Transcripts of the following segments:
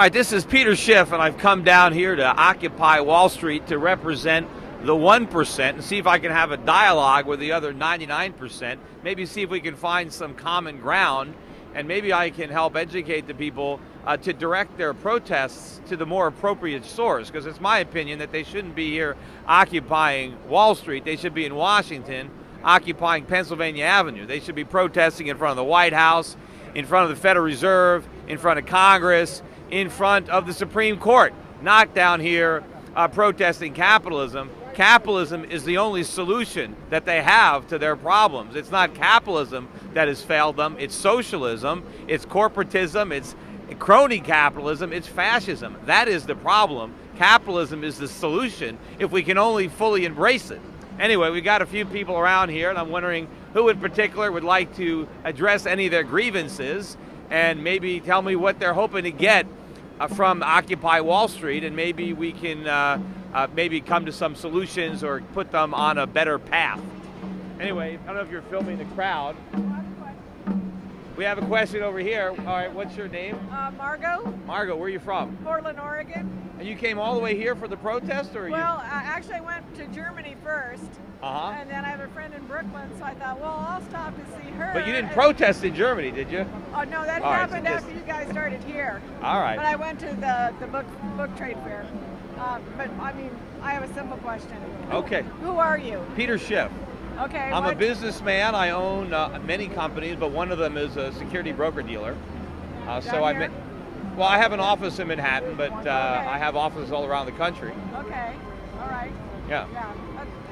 All right, this is Peter Schiff, and I've come down here to Occupy Wall Street to represent the 1% and see if I can have a dialogue with the other 99%, maybe see if we can find some common ground, and maybe I can help educate the people to direct their protests to the more appropriate source, because it's my opinion that they shouldn't be here occupying Wall Street. They should be in Washington occupying Pennsylvania Avenue. They should be protesting in front of the White House, in front of the Federal Reserve, in front of Congress, in front of the Supreme Court, not down here protesting capitalism. Capitalism is the only solution that they have to their problems. It's not capitalism that has failed them, it's socialism, it's corporatism, it's crony capitalism, it's fascism. That is the problem. Capitalism is the solution if we can only fully embrace it. Anyway, we got a few people around here, and I'm wondering who in particular would like to address any of their grievances and maybe tell me what they're hoping to get from Occupy Wall Street, and maybe we can maybe come to some solutions or put them on a better path. Anyway, I don't know if you're filming the crowd. We have a question over here. All right, what's your name? Margot. Margot, where are you from? Portland, Oregon. And you came all the way here for the protest, or Well, actually I went to Germany first. Uh-huh. And then I have a friend in Brooklyn, so I thought, well, I'll stop to see her. But you didn't protest in Germany, did you? Oh, no, that All right, happened so after you guys started here. All right. But I went to the book trade fair. But, I mean, I have a simple question. Okay. Who are you? Peter Schiff. Okay. I'm a businessman. I own many companies, but one of them is a security broker dealer. Well, I have an office in Manhattan, but I have offices all around the country. Okay. All right. Yeah. Yeah.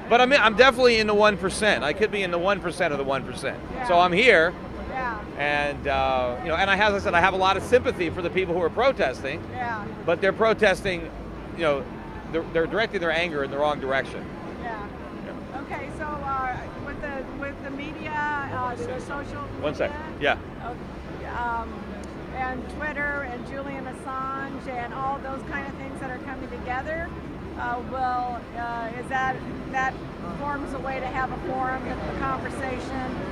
But I'm definitely in the 1%. I could be in the 1% of the 1%. Yeah. So I'm here. Yeah. And and as I said, I have a lot of sympathy for the people who are protesting. Yeah. But they're protesting, they're directing their anger in the wrong direction. Yeah. Okay, so with the media, the social media. One sec. Yeah. And Twitter and Julian Assange and all those kind of things that are coming together, is that forms a way to have a forum, a conversation,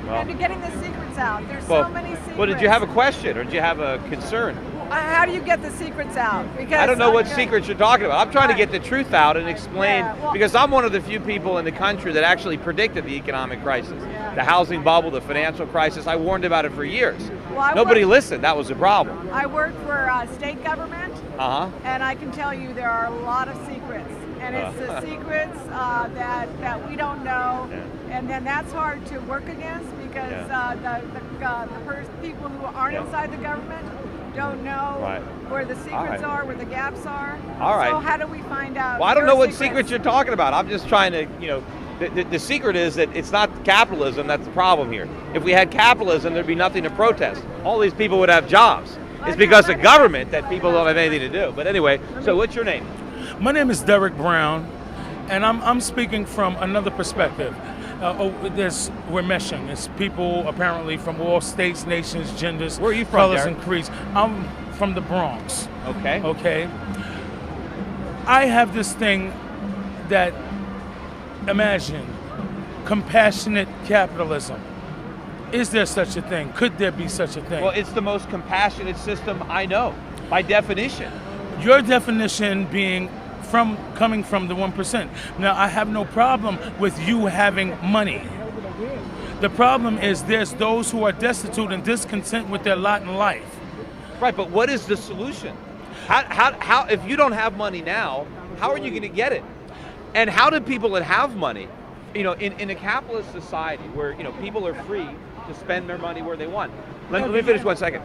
and to getting the secrets out. There's so many secrets. Well, did you have a question or did you have a concern? How do you get the secrets out? Because I don't know what secrets you're talking about. I'm trying to get the truth out and explain, because I'm one of the few people in the country that actually predicted the economic crisis, the housing bubble, the financial crisis. I warned about it for years. Nobody listened. That was the problem. I worked for state government, and I can tell you there are a lot of secrets. And it's the secrets that we don't know, and then that's hard to work against because the people who aren't inside the government don't know where the secrets are, where the gaps are. All right. So how do we find out? Well, I don't know what secrets you're talking about. I'm just trying to, the secret is that it's not capitalism that's the problem here. If we had capitalism, there'd be nothing to protest. All these people would have jobs. It's because of government that people don't have anything to do. But anyway, so what's your name? My name is Derek Brown, and I'm speaking from another perspective. We're meshing. It's people apparently from all states, nations, genders, where are you from, colors, Derek? and creeds. I'm from the Bronx. Okay. Okay. I have this thing that, imagine, compassionate capitalism. Is there such a thing? Could there be such a thing? Well, it's the most compassionate system I know, by definition. Your definition being coming from the 1%. Now, I have no problem with you having money. The problem is there's those who are destitute and discontent with their lot in life. Right, but what is the solution? How if you don't have money now, how are you going to get it? And how do people that have money, in a capitalist society where, people are free to spend their money where they want. Let me finish 1 second.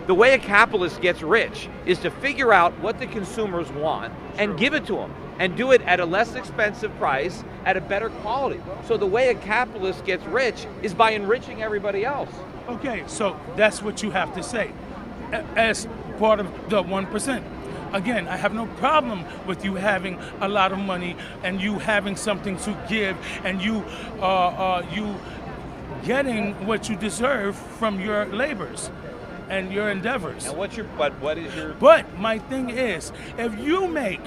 The way a capitalist gets rich is to figure out what the consumers want and give it to them, and do it at a less expensive price, at a better quality. So the way a capitalist gets rich is by enriching everybody else. Okay, so that's what you have to say as part of the 1%. Again, I have no problem with you having a lot of money and you having something to give, and you getting what you deserve from your labors and your endeavors. And what is your? But my thing is, if you make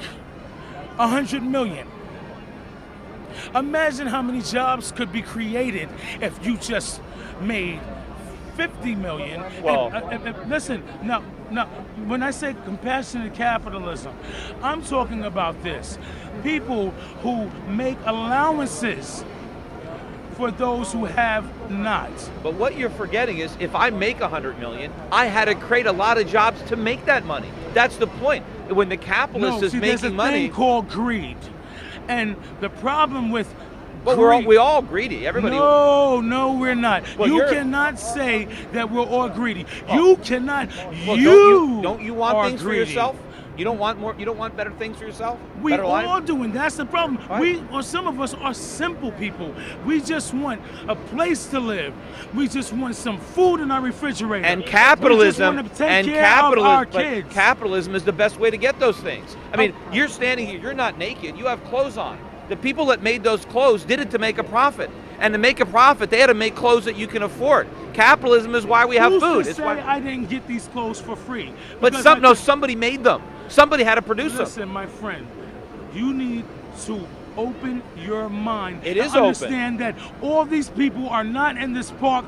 100 million, imagine how many jobs could be created if you just made 50 million. Well, listen, now No, when I say compassionate capitalism, I'm talking about this. People who make allowances for those who have not. But what you're forgetting is, if I make 100 million, I had to create a lot of jobs to make that money. That's the point. When the capitalist is there's making a money, thing called greed, and the problem with well, greed, we're all greedy. Everybody. No, we're not. Well, you cannot say that we're all greedy. Oh. You cannot. Well, don't you want are things greedy. for yourself? You don't want more. You don't want better things for yourself. We Better life? all do, and that's the problem. Right. Some of us are simple people. We just want a place to live. We just want some food in our refrigerator. And capitalism, we just want to take care of our kids. Capitalism is the best way to get those things. I mean, you're standing here. You're not naked. You have clothes on. The people that made those clothes did it to make a profit. And to make a profit, they had to make clothes that you can afford. Capitalism is why we have Who's food. to It's say why. I didn't get these clothes for free? But somebody made them. Somebody had to produce them. Listen, my friend, you need to open your mind. It is open. Understand that all these people are not in this park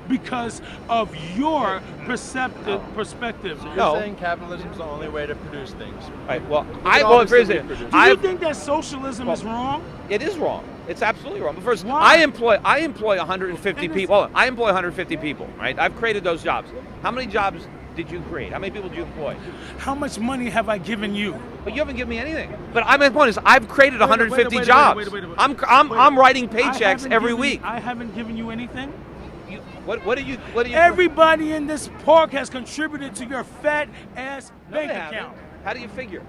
because of your perspective. So you're saying capitalism is the only way to produce things. Right. Well, Do you think that socialism is wrong? It is wrong. It's absolutely wrong. But first, Why? I employ 150 people. Hold on. I employ 150 people. Right. I've created those jobs. How many jobs did you create? How many people did you employ? How much money have I given you? But you haven't given me anything. But my point is, I've created 150 jobs. I'm writing paychecks every week. I haven't given you anything. What do you? Everybody in this park has contributed to your fat ass bank account. How do you figure?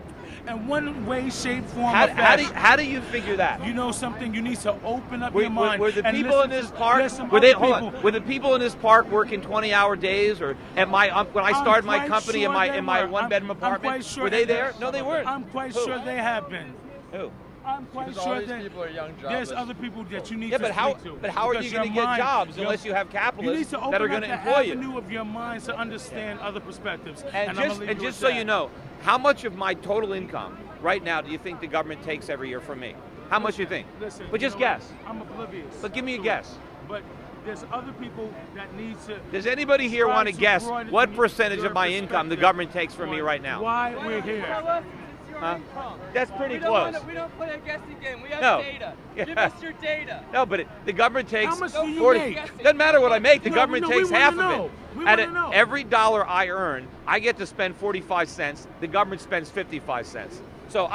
In one way, shape, form, or fashion. How do you figure that? You know something? You need to open up your mind. Were the and people in this park? Were the people in this park working 20-hour days, or when I started my company in my one-bedroom apartment? Were they there? No, they weren't. I'm quite sure they have been. Who? I'm quite Because sure all these that people are young jobless. there's other people that you need to but speak to. But how are you going to get jobs unless you have capitalists that are going to employ you? You need to open up the avenue of your mind to understand other perspectives. And just so you know, how much of my total income right now do you think the government takes every year from me? How much do you think? Listen, but just guess. I'm oblivious. But give me a guess. But there's other people that need to. Does anybody here want to guess what percentage of my income the government takes from me right now? Why we're here? That's pretty close. We don't play a guessing game. We have data. Yeah. Give us your data. No, but the government takes How much do you 40. make? Doesn't matter what I make. The No, government no, we takes wanna half know. of We it. wanna know. Every dollar I earn, I get to spend 45 cents. The government spends 55 cents. So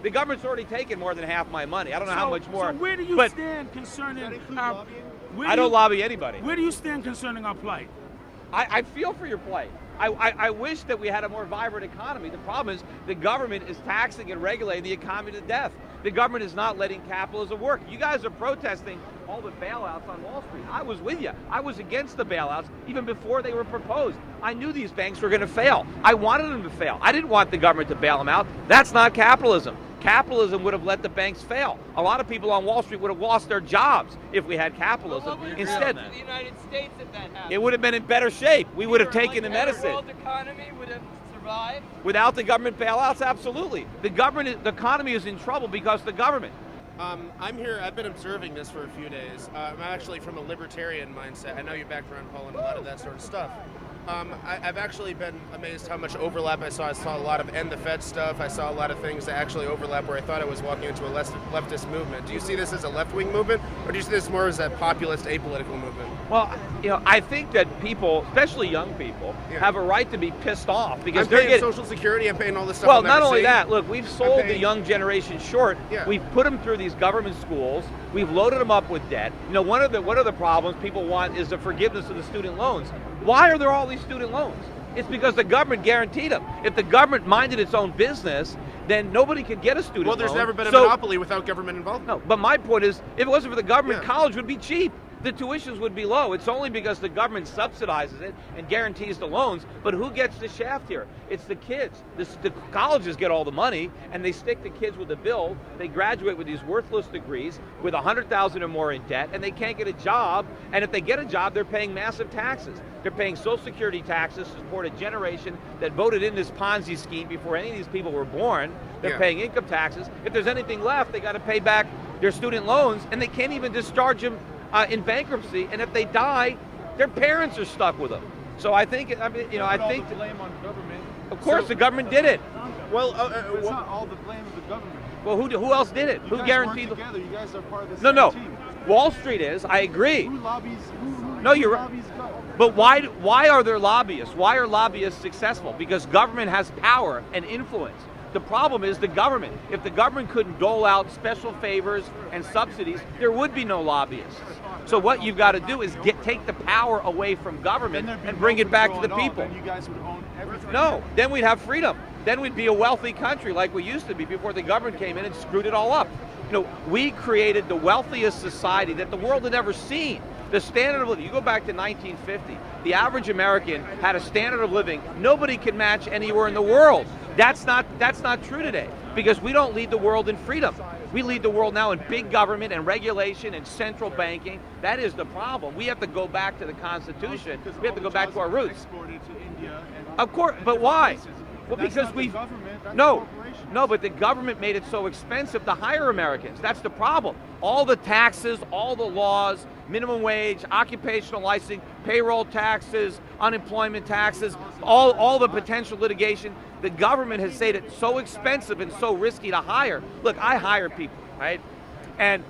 the government's already taken more than half my money. I don't know how much more. So where do you stand concerning our? I don't lobby anybody. Where do you stand concerning our plight? I feel for your plight. I wish that we had a more vibrant economy. The problem is the government is taxing and regulating the economy to death. The government is not letting capitalism work. You guys are protesting all the bailouts on Wall Street. I was with you. I was against the bailouts even before they were proposed. I knew these banks were going to fail. I wanted them to fail. I didn't want the government to bail them out. That's not capitalism. Capitalism would have let the banks fail. A lot of people on Wall Street would have lost their jobs if we had capitalism. Instead, the United States if that happened? it would have been in better shape. We would have taken the medicine. The world economy would have survived. Without the government bailouts, absolutely. The economy is in trouble because of the government. I'm here. I've been observing this for a few days. I'm actually from a libertarian mindset. I know you background, Paul, and a lot of that sort of stuff. I've actually been amazed how much overlap I saw. I saw a lot of end the Fed stuff. I saw a lot of things that actually overlap where I thought I was walking into a leftist movement. Do you see this as a left-wing movement, or do you see this more as a populist, apolitical movement? Well, I think that people, especially young people, have a right to be pissed off because they're getting Social Security. I'm paying all this stuff. Well, not only that. Look, we've sold the young generation short. Yeah. We've put them through these government schools. We've loaded them up with debt. One of the problems people want is the forgiveness of the student loans. Why are there all these student loans? It's because the government guaranteed them. If the government minded its own business, then nobody could get a student loan. Well, there's never been a monopoly without government involvement. No, but my point is, if it wasn't for the government, college would be cheap. The tuitions would be low. It's only because the government subsidizes it and guarantees the loans. But who gets the shaft here? It's the kids. The colleges get all the money, and they stick the kids with the bill. They graduate with these worthless degrees with $100,000 or more in debt, and they can't get a job. And if they get a job, they're paying massive taxes. They're paying Social Security taxes to support a generation that voted in this Ponzi scheme before any of these people were born. They're paying income taxes. If there's anything left, they got to pay back their student loans, and they can't even discharge them in bankruptcy, and if they die, their parents are stuck with them. So I think, I think blame on government. Of course, the government did it. Well, It's not all the blame of the government. Well, who else did it? Who You guys guaranteed? work together. You guys are part of the No, same no. team. Wall Street is. I agree. Who lobbies? No, you're right. lobbies government? But why are there lobbyists? Why are lobbyists successful? Because government has power and influence. The problem is the government. If the government couldn't dole out special favors and subsidies, there would be no lobbyists. So what you've got to do is take the power away from government Then there'd be and no bring it back to control the at all. people. Then you guys would own everything. No, then we'd have freedom. Then we'd be a wealthy country like we used to be before the government came in and screwed it all up. You know, we created the wealthiest society that the world had ever seen. The standard of living, you go back to 1950, the average American had a standard of living nobody could match anywhere in the world. That's not true today, because we don't lead the world in freedom. We lead the world now in big government and regulation and central banking. That is the problem. We have to go back to the Constitution. We have to go back to our roots. Exported to India and Of course, but why? Well, That's because not the we government, that's no, corporations. no, but the government made it so expensive to hire Americans. That's the problem. All the taxes, all the laws, minimum wage, occupational licensing, payroll taxes, unemployment taxes, all the potential litigation. The government has made it so expensive and so risky to hire. Look, I hire people, right? And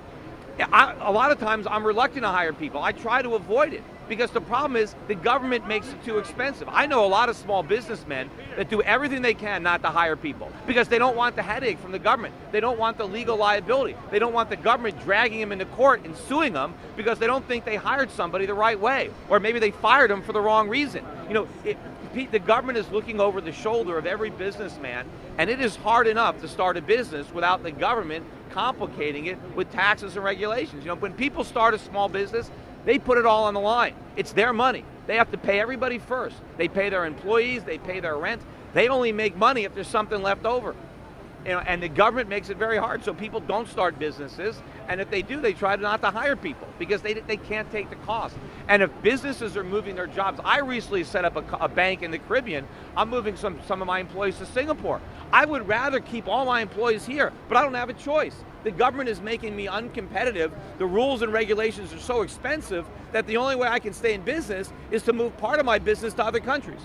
a lot of times I'm reluctant to hire people. I try to avoid it because the problem is the government makes it too expensive. I know a lot of small businessmen that do everything they can not to hire people because they don't want the headache from the government. They don't want the legal liability. They don't want the government dragging them into court and suing them because they don't think they hired somebody the right way, or maybe they fired them for the wrong reason. You know, the government is looking over the shoulder of every businessman, and it is hard enough to start a business without the government complicating it with taxes and regulations. You know, when people start a small business, they put it all on the line. It's their money. They have to pay everybody first. They pay their employees, they pay their rent. They only make money if there's something left over. You know, and the government makes it very hard, so people don't start businesses, and if they do, they try not to hire people because they can't take the cost. And if businesses are moving their jobs, I recently set up a bank in the Caribbean. I'm moving some of my employees to Singapore. I would rather keep all my employees here, but I don't have a choice. The government is making me uncompetitive. The rules and regulations are so expensive that the only way I can stay in business is to move part of my business to other countries.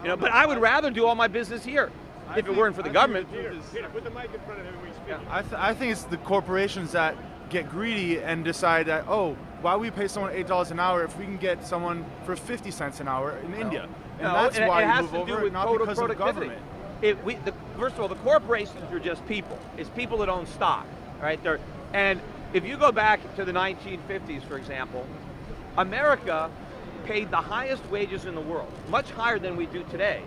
You know, but I would rather do all my business here if it weren't for the government. Put the mic in front of him when we speak. I think it's the corporations that get greedy and decide that, oh, why would we pay someone $8 an hour if we can get someone for 50 cents an hour in India? And that's why it you has move to over, do with not total because of productivity. government. First of all, the corporations are just people. It's people that own stock, right? And if you go back to the 1950s, for example, America paid the highest wages in the world, much higher than we do today.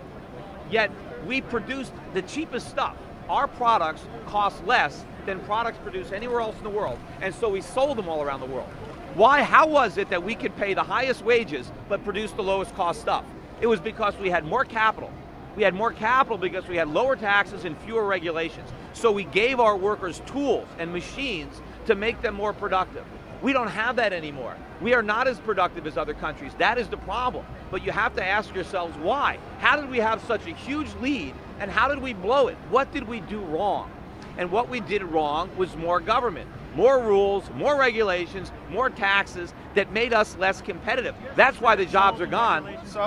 Yet we produced the cheapest stuff. Our products cost less than products produced anywhere else in the world, and so we sold them all around the world. Why? How was it that we could pay the highest wages but produce the lowest cost stuff? It was because we had more capital. We had more capital because we had lower taxes and fewer regulations. So we gave our workers tools and machines to make them more productive. We don't have that anymore. We are not as productive as other countries. That is the problem. But you have to ask yourselves why. How did we have such a huge lead, and how did we blow it? What did we do wrong? And what we did wrong was more government, more rules, more regulations, more taxes that made us less competitive. That's why the jobs are gone. So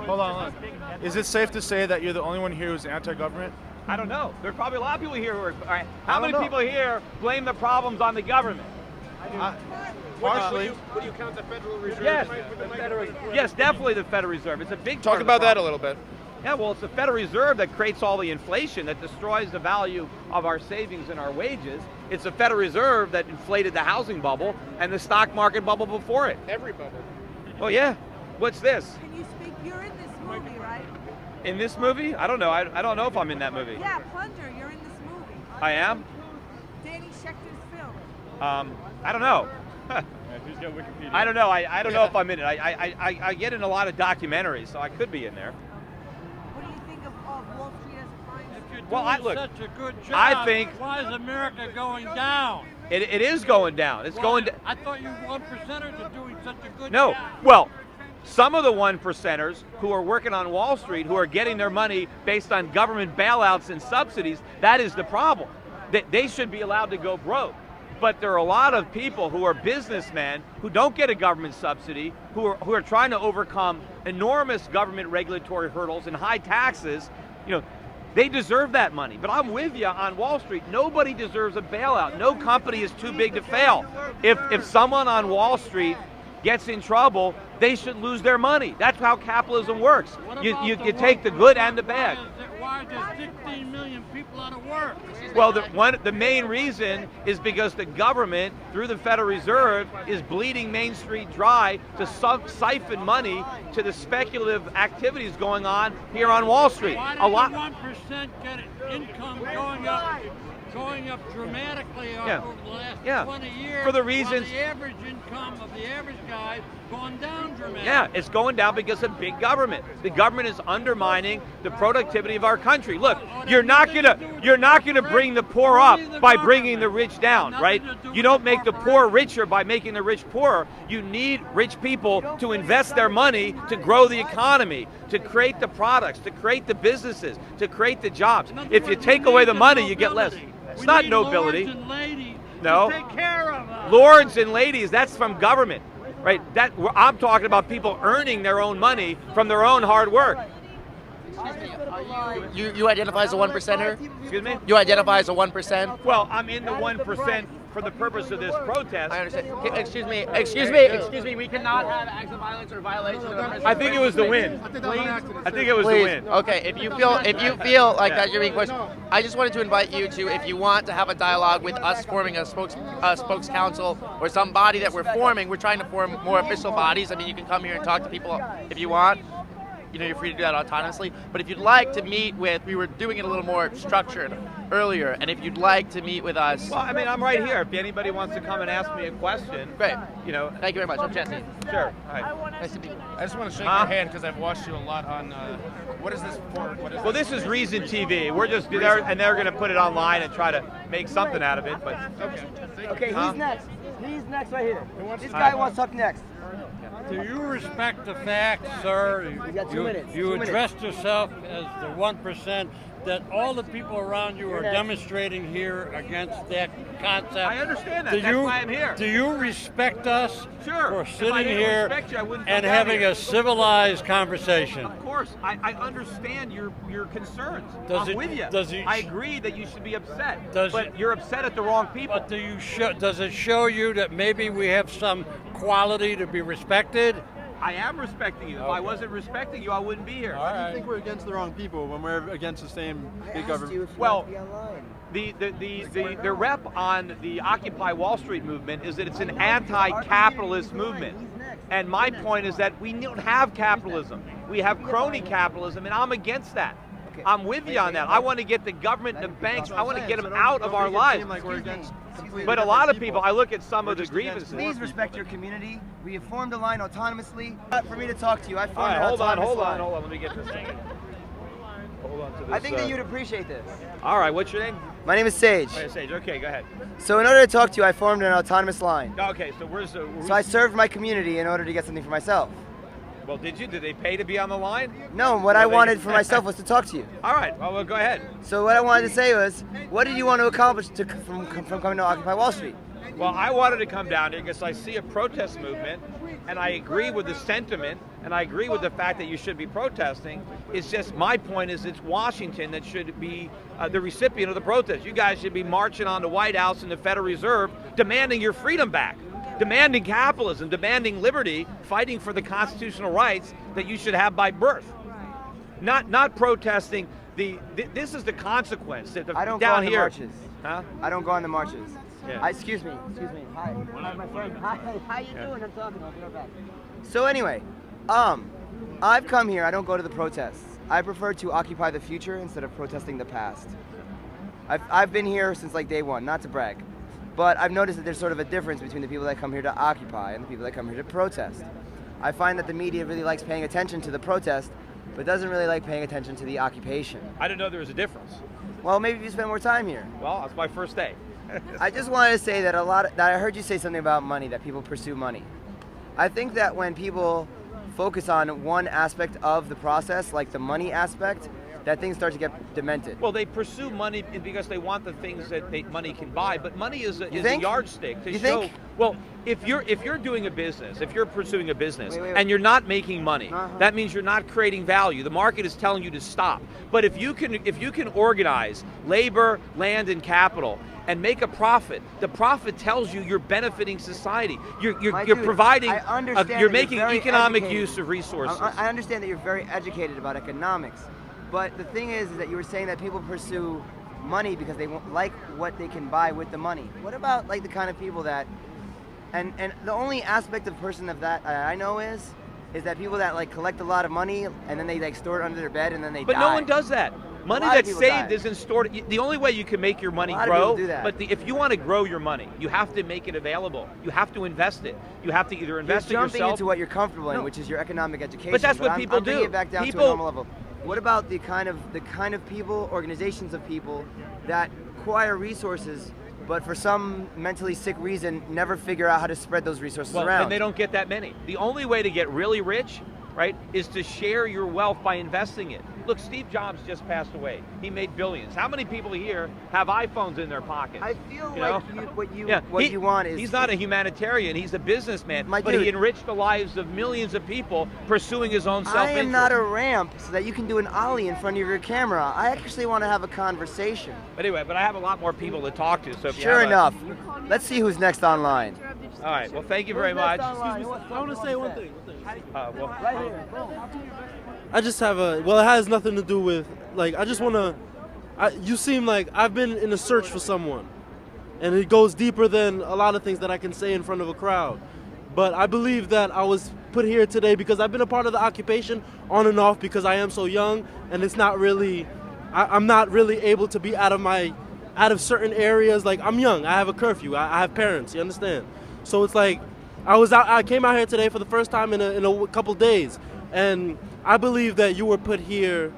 hold on. Is it safe to say that you're the only one here who's anti-government? I don't know. There are probably a lot of people here who are, all right, how I don't many know. people here blame the problems on the government? Partially. Would you count the Federal Reserve? Yes, Put the the mic in Federal, front of him. yes, definitely the Federal Reserve. It's a big part Talk of the about that a problem. little bit. Yeah, well, it's the Federal Reserve that creates all the inflation, that destroys the value of our savings and our wages. It's the Federal Reserve that inflated the housing bubble and the stock market bubble before it. Every bubble. Oh yeah, what's this? Can you speak? You're in this movie, right? In this movie? I don't know. I don't know if I'm in that movie. Yeah, Plunger, you're in this movie. I am? Danny Schechter's film. I don't know. Who's got Wikipedia? I don't know. I don't know if I'm in it. I get in a lot of documentaries, so I could be in there. What do you think of Wall Street as a crime? If you're doing Well, look, such a good job, I think- why is America going down? It is going down. It's going. I thought you one percenters are doing such a good No. job. Well, some of the 1%ers who are working on Wall Street, who are getting their money based on government bailouts and subsidies, that is the problem. They should be allowed to go broke. But there are a lot of people who are businessmen who don't get a government subsidy, who are trying to overcome enormous government regulatory hurdles and high taxes. You know, they deserve that money. But I'm with you on Wall Street. Nobody deserves a bailout. No company is too big to fail. If someone on Wall Street gets in trouble, they should lose their money. That's how capitalism works. You take the good and the bad. Why are there 16 million people out of work? Well, the main reason is because the government, through the Federal Reserve, is bleeding Main Street dry to siphon money to the speculative activities going on here on Wall Street. Why A lot. 1% get income going up dramatically over the last 20 years? For the reasons. While the average income of the average guy going down dramatically. Yeah, it's going down because of big government. The government is undermining the productivity of our country. Look, you're not gonna bring the poor up by bringing the rich down, right? You don't make the poor richer by making the rich poorer. You need rich people to invest their money to grow the economy, to create the products, to create the businesses, to create the jobs. If you take away the money, you get less. It's not nobility. Lords and ladies No. to take care of us. Lords and ladies, that's from government, right? I'm talking about people earning their own money from their own hard work. You identify as a 1%er? Excuse me? You identify as a 1%? Well, I'm in the 1% for the purpose of this protest. I understand. Excuse me. We cannot have acts of violence or violations of the I think it was the wind. I think it was the wind. Okay, if you feel like that you're being pushed, I just wanted to invite you to, if you want to have a dialogue with us forming a spokes council or some body that we're forming, we're trying to form more official bodies. I mean, you can come here and talk to people if you want. You know, you're free to do that autonomously. But if you'd like to meet with, we were doing it a little more structured earlier, and if you'd like to meet with us. Well, I mean, I'm right here. If anybody wants to come and ask me a question. Great. You know. Thank you very much. I'm Jesse. Sure. All right. Nice to meet you. I just want to shake your hand because I've watched you a lot on. What is this for? Well, this is Reason TV. We're just there, and they're going to put it online and try to make something out of it. But okay, he's next. He's next right here. This guy wants to talk next. Do you respect the fact, sir, you addressed yourself as the 1%, that all the people around you are demonstrating here against that concept? I understand that. That's why I'm here. Do you respect us for sitting If I didn't here respect you, I wouldn't and come down having here. a civilized conversation? Of course, I understand your concerns. Does I'm it- with you. does it- I agree that you should be upset, Does but it- you're upset at the wrong people. But does it show you that maybe we have some quality to be respected? I am respecting you. If I wasn't respecting you, I wouldn't be here. I think we're against the wrong people when we're against the same big government. Well, the rep on the Occupy Wall Street movement is that it's an anti-capitalist movement. And my point is that we don't have capitalism. We have crony capitalism, and I'm against that. I'm with you on that. I want to get the government and the banks, I want to get them out of our lives. But a lot of people, I look at some of the grievances. Please respect your community. We have formed a line autonomously. For me to talk to you, I formed All right, an hold on. autonomous line. Let me get this thing. Hold on to this. I think that you'd appreciate this. All right, what's your name? My name is Sage. Okay, Sage. Okay, go ahead. So in order to talk to you, I formed an autonomous line. Okay, so where's the... So I served my community in order to get something for myself. Well, did you? Did they pay to be on the line? No, what I wanted for myself was to talk to you. All right, well, go ahead. So what I wanted to say was, what did you want to accomplish from coming to Occupy Wall Street? Well, I wanted to come down here because I see a protest movement, and I agree with the sentiment, and I agree with the fact that you should be protesting. It's just, my point is it's Washington that should be the recipient of the protest. You guys should be marching on the White House and the Federal Reserve demanding your freedom back, demanding capitalism, demanding liberty, fighting for the constitutional rights that you should have by birth. Not protesting this is the consequence that I don't down go on here. the marches. Huh? I don't go on the marches. Yeah. Excuse me. Hi. Hi, my friend. Hi, how you doing? I'm talking. I'll be right back. So anyway, I've come here. I don't go to the protests. I prefer to occupy the future instead of protesting the past. I've been here since like day one, not to brag, but I've noticed that there's sort of a difference between the people that come here to occupy and the people that come here to protest. I find that the media really likes paying attention to the protest, but doesn't really like paying attention to the occupation. I didn't know there was a difference. Well, maybe if you spend more time here. Well, it's my first day. I just wanted to say that I heard you say something about money, that people pursue money. I think that when people focus on one aspect of the process, like the money aspect, that things start to get demented. Well, they pursue money because they want the things that money can buy, but money is a yardstick to You show. think? Well, if you're doing a business, if you're pursuing a business, Wait. and you're not making money, that means you're not creating value. The market is telling you to stop. But if you can organize labor, land, and capital and make a profit, the profit tells you you're benefiting society. You're providing. You're making economic use of resources. I understand that you're very educated about economics, but the thing is that you were saying that people pursue money because they like what they can buy with the money. What about like the kind of people that, and the only aspect of person of that I know is that people that like collect a lot of money and then they like store it under their bed and then they die. But no one does that. Money that's saved isn't stored. The only way you can make your money grow, if you want to grow your money, you have to make it available. You have to invest it. You have to either invest it yourself. You're jumping into what you're comfortable in, which is your economic education. But that's what people do. I'm bringing it back down to a normal level. What about the kind of people, organizations of people that acquire resources, but for some mentally sick reason never figure out how to spread those resources around? And they don't get that many. The only way to get really rich, right, is to share your wealth by investing it. Look, Steve Jobs just passed away. He made billions. How many people here have iPhones in their pockets? I feel what you want is... He's not a humanitarian. He's a businessman. But he enriched the lives of millions of people pursuing his own self-interest. I am not a ramp so that you can do an ollie in front of your camera. I actually want to have a conversation. But anyway, I have a lot more people to talk to. So if sure enough. Let's see who's next online. All right. Well, thank you very much. I want to say one thing. Right here. I just have it has nothing to do with, like, I just want to, you seem like I've been in a search for someone, and it goes deeper than a lot of things that I can say in front of a crowd. But I believe that I was put here today because I've been a part of the occupation on and off because I am so young, and it's not really, I'm not really able to be out of certain areas. Like, I'm young, I have a curfew, I have parents, you understand? So it's like, I came out here today for the first time in a couple days, and I believe that you were put here.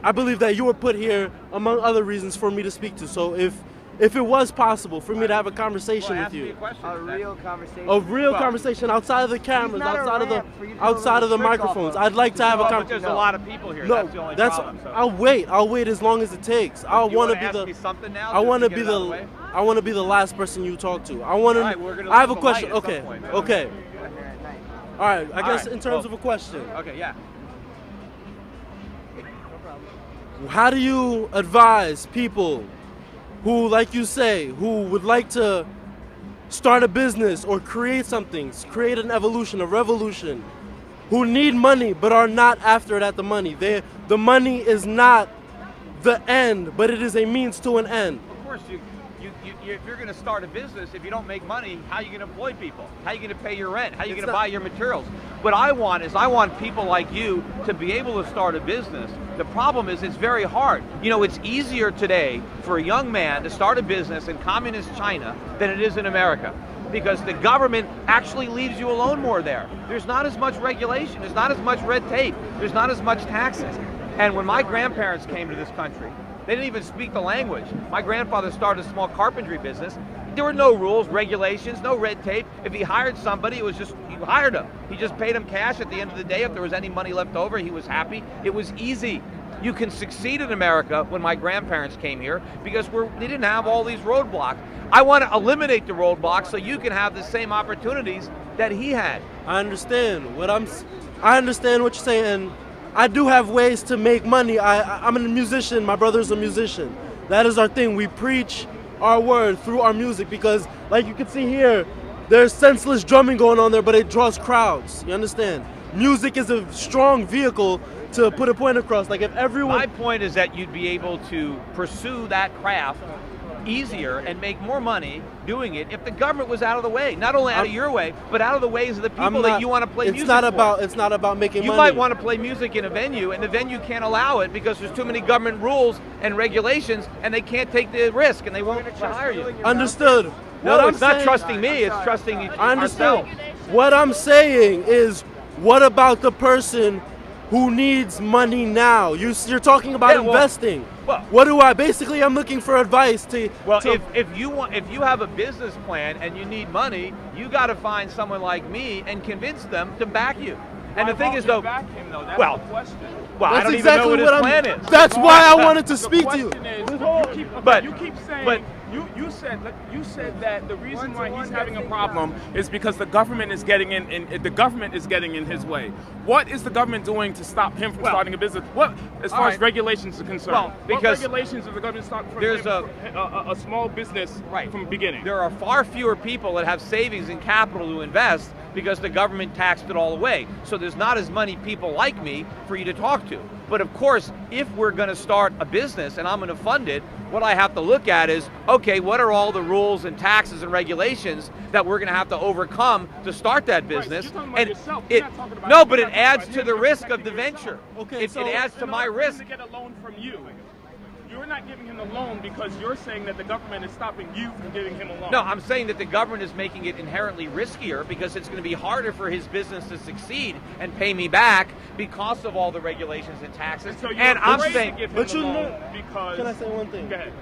I believe that you were put here among other reasons for me to speak to. So if it was possible for me to have a conversation with you, a real conversation, conversation outside of the cameras, outside of the microphones, I'd like to have a conversation. There's a lot of people here. No, that's the only problem. So. I'll wait as long as it takes. I want to be the last person you talk to. I have a question. Okay. All right, I guess in terms of a question. Okay, yeah. How do you advise people who, like you say, who would like to start a business or create something, create an evolution, a revolution, who need money but are not after it at the money? The money is not the end, but it is a means to an end. Of course, if you're going to start a business, if you don't make money, how are you going to employ people? How are you going to pay your rent? How are you going to buy your materials? What I want people like you to be able to start a business. The problem is it's very hard. You know, it's easier today for a young man to start a business in communist China than it is in America, because the government actually leaves you alone more there. There's not as much regulation. There's not as much red tape. There's not as much taxes. And when my grandparents came to this country, they didn't even speak the language. My grandfather started a small carpentry business. There were no rules, regulations, no red tape. If he hired somebody, it was just, you hired him. He just paid him cash at the end of the day. If there was any money left over, he was happy. It was easy. You can succeed in America when my grandparents came here because they didn't have all these roadblocks. I want to eliminate the roadblocks so you can have the same opportunities that he had. I understand I understand what you're saying. I do have ways to make money. I'm a musician. My brother's a musician. That is our thing. We preach our word through our music because, like you can see here, there's senseless drumming going on there, but it draws crowds. You understand? Music is a strong vehicle to put a point across. Like if everyone... My point is that you'd be able to pursue that craft easier and make more money doing it if the government was out of the way. Not only out of your way, but out of the ways of the people that you want to play music for. It's not about making money. You might want to play music in a venue, and the venue can't allow it because there's too many government rules and regulations, and they can't take the risk, and they won't hire you. Understood. No, it's not trusting me, it's trusting ourselves. What I'm saying is, what about the person who needs money now? You're talking about investing. Basically I'm looking for advice to... Well, if you have a business plan and you need money, you got to find someone like me and convince them to back you. And the thing is, though, back him, though? That's well, the question. well, That's I don't exactly even know what his what plan is. That's why I wanted to speak to you. You keep saying, you said that the reason why he's having a problem is because the government is getting in his way. What is the government doing to stop him from starting a business? What, as far as regulations are concerned? Well, because what regulations is the government stopping from there's a small business from the beginning? There are far fewer people that have savings and capital to invest because the government taxed it all away. So there's not as many people like me for you to talk to. But of course, if we're going to start a business and I'm going to fund it, what I have to look at is, okay, what are all the rules and taxes and regulations that we're going to have to overcome to start that business? Right, so you're talking about yourself. No, but it adds to the risk of the venture. Okay, it adds to my risk. To get a loan from you. You're not giving him the loan because you're saying that the government is stopping you from giving him a loan. No, I'm saying that the government is making it inherently riskier because it's going to be harder for his business to succeed and pay me back because of all the regulations and taxes. So and I'm saying, but you know, because can I say one thing? Go ahead.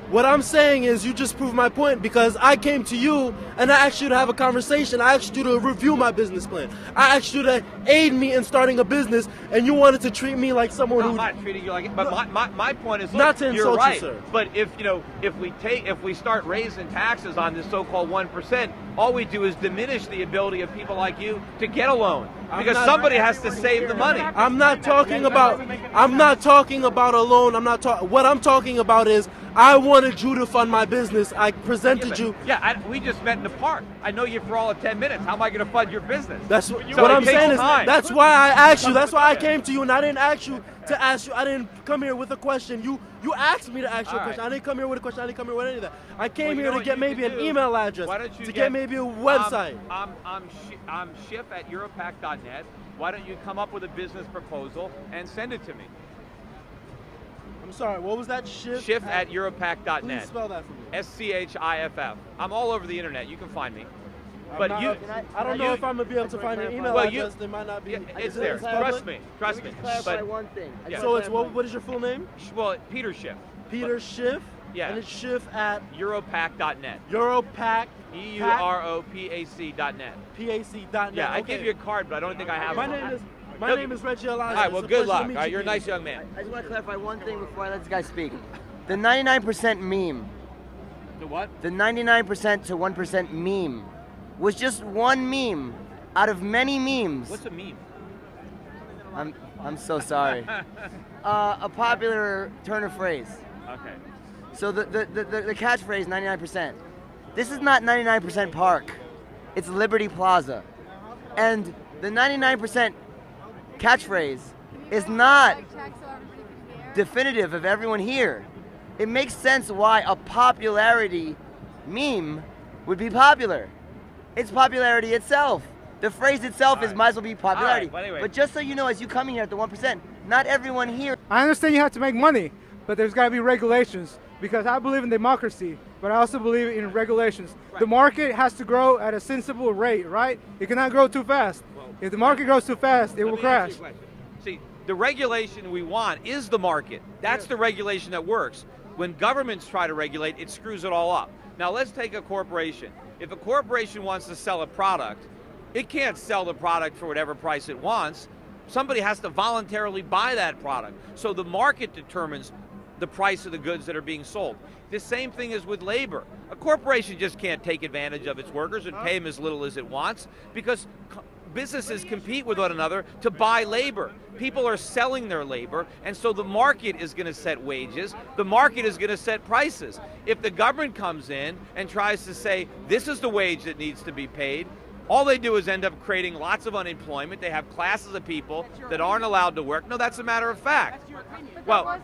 What I'm saying is you just proved my point because I came to you and I asked you to have a conversation. I asked you to review my business plan. I asked you to aid me in starting a business and you wanted to treat me like someone who... I'm not treating you like it, but my point is, look, not to insult you're right, you, sir. But if we start raising taxes on this so-called 1%, all we do is diminish the ability of people like you to get a loan because somebody has to save the money. I'm not talking about a loan. What I'm talking about is I wanted you to fund my business. I presented you. Yeah, we just met in the park. I know you for all of 10 minutes. How am I going to fund your business? That's what I'm saying is that's why I asked you. That's why I came to you, and I didn't ask you to ask you. I didn't come here with a question. You asked me to ask you a question. I didn't come here with a question. I didn't come here with any of that. I came here to get maybe an email address, to get maybe a website. I'm Schiff at Europac.net. Why don't you come up with a business proposal and send it to me? I'm sorry, what was that? Schiff at Europac.net. Please spell that for me. SCHIFF. I'm all over the internet. You can find me. But I don't know if I'm gonna be able to find your email address. There might not be. It's there. Trust me. Trust me. Clarify one thing. So it's what is your full name? Well, Peter Schiff. Peter Schiff. Yeah. And it's Schiff at Europac.net. Europac. EUROPAC.net. PAC.net. Yeah, I gave you a card, but I don't think I have My it. name is Reggie Alonso. All right, well, good luck. All right, you're a nice young man. I just want to clarify one thing before I let this guy speak. The 99% meme. The what? The 99% to 1% meme was just one meme out of many memes. What's a meme? I'm so sorry. A popular turn of phrase. Okay. So the catchphrase 99%. This is not 99% Park. It's Liberty Plaza. And the 99% catchphrase is not definitive of everyone here. It makes sense why a popularity meme would be popular. It's popularity itself. The phrase itself might as well be popularity. But anyway. But just so you know, as you come in here at the 1%, not everyone here. I understand you have to make money, but there's got to be regulations because I believe in democracy, but I also believe in regulations. Right. The market has to grow at a sensible rate, right? It cannot grow too fast. Well, if the market grows too fast, it will crash. See, the regulation we want is the market. That's the regulation that works. When governments try to regulate, it screws it all up. Now let's take a corporation. If a corporation wants to sell a product, it can't sell the product for whatever price it wants. Somebody has to voluntarily buy that product. So the market determines the price of the goods that are being sold. The same thing is with labor. A corporation just can't take advantage of its workers and pay them as little as it wants because businesses compete with one another to buy labor. People are selling their labor, and so the market is going to set wages. The market is going to set prices. If the government comes in and tries to say, this is the wage that needs to be paid, all they do is end up creating lots of unemployment. They have classes of people that aren't allowed to work. No, that's a matter of fact. Well,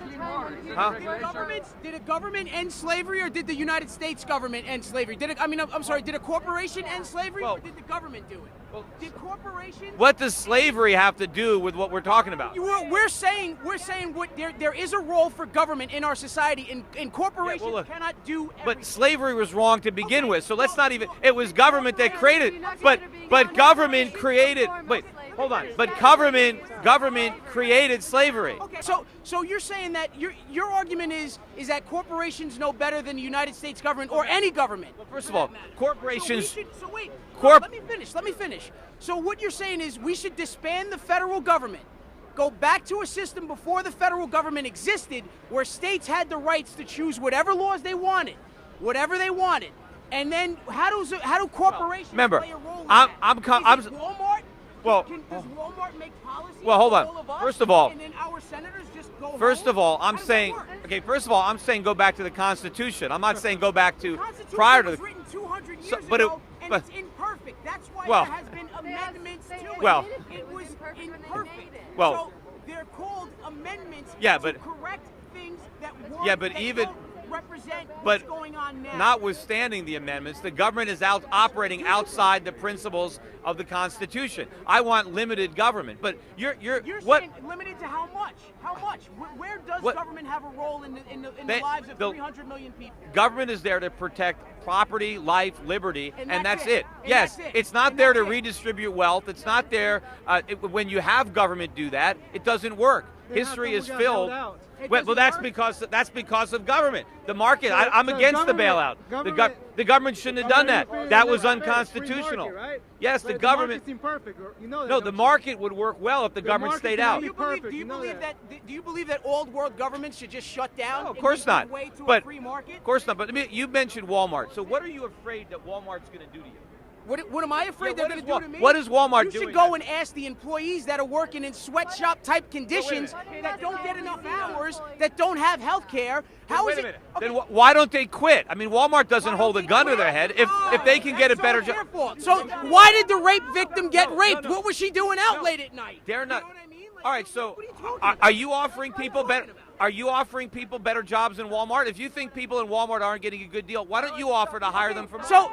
did a government end slavery, or did the United States government end slavery? Did a corporation end slavery, or did the government do it? Did corporations? What does slavery have to do with what we're talking about? We're saying there is a role for government in our society, and corporations cannot do everything. But slavery was wrong to begin with, so let's not even. It was government that created. But government created. Wait, hold on. But government Government created slavery. Okay, so you're saying that your argument is that corporations know better than the United States government or any government. Well, first of all, corporations. Let me finish. So what you're saying is we should disband the federal government, go back to a system before the federal government existed, where states had the rights to choose whatever laws they wanted, and then how do corporations play a role in that? Walmart? Well, does Walmart make policy? Well, hold on. For all of us, First of all, and then our senators just go first home? of all, I'm How does saying, that work? okay, first of all, I'm saying go back to the Constitution. I'm not saying go back to Constitution prior to was the. written 200 years but ago, it, and but, it's imperfect. That's why well, there has been amendments to it. Well, it was imperfect. Well, so they're called amendments yeah, to but correct things that weren't, yeah, but that even don't represent but what's going on now. notwithstanding the amendments, the government is operating outside the principles of the Constitution. I want limited government, but you're what? Saying limited to how much? How much? Where does What? government have a role in the lives of 300 million people? Government is there to protect property, life, liberty, and that's it. And Yes, that's it. it's not And there to that's it. redistribute wealth. It's not there when you have government do that. It doesn't work. History is filled. Well, that's because of government. The market. I'm against the bailout. The government shouldn't have done that. That was unconstitutional. Yes, the government. No, the market would work well if the government stayed out. Do you believe that old world governments should just shut down? No, of course not. But a free market? Of course not. But I mean, you mentioned Walmart. So what are you afraid that Walmart's going to do to you? What am I afraid they're going to do to me? What is Walmart doing? You should go and ask the employees that are working in sweatshop type conditions that don't get enough hours, that don't have health care. How is it? Then why don't they quit? I mean, Walmart doesn't hold a gun to their head if they can get a better job. So why did the rape victim get raped? What was she doing out late at night? They're not. All right, so are you offering people better? Are you offering people better jobs in Walmart? If you think people in Walmart aren't getting a good deal, why don't you offer to hire them from? So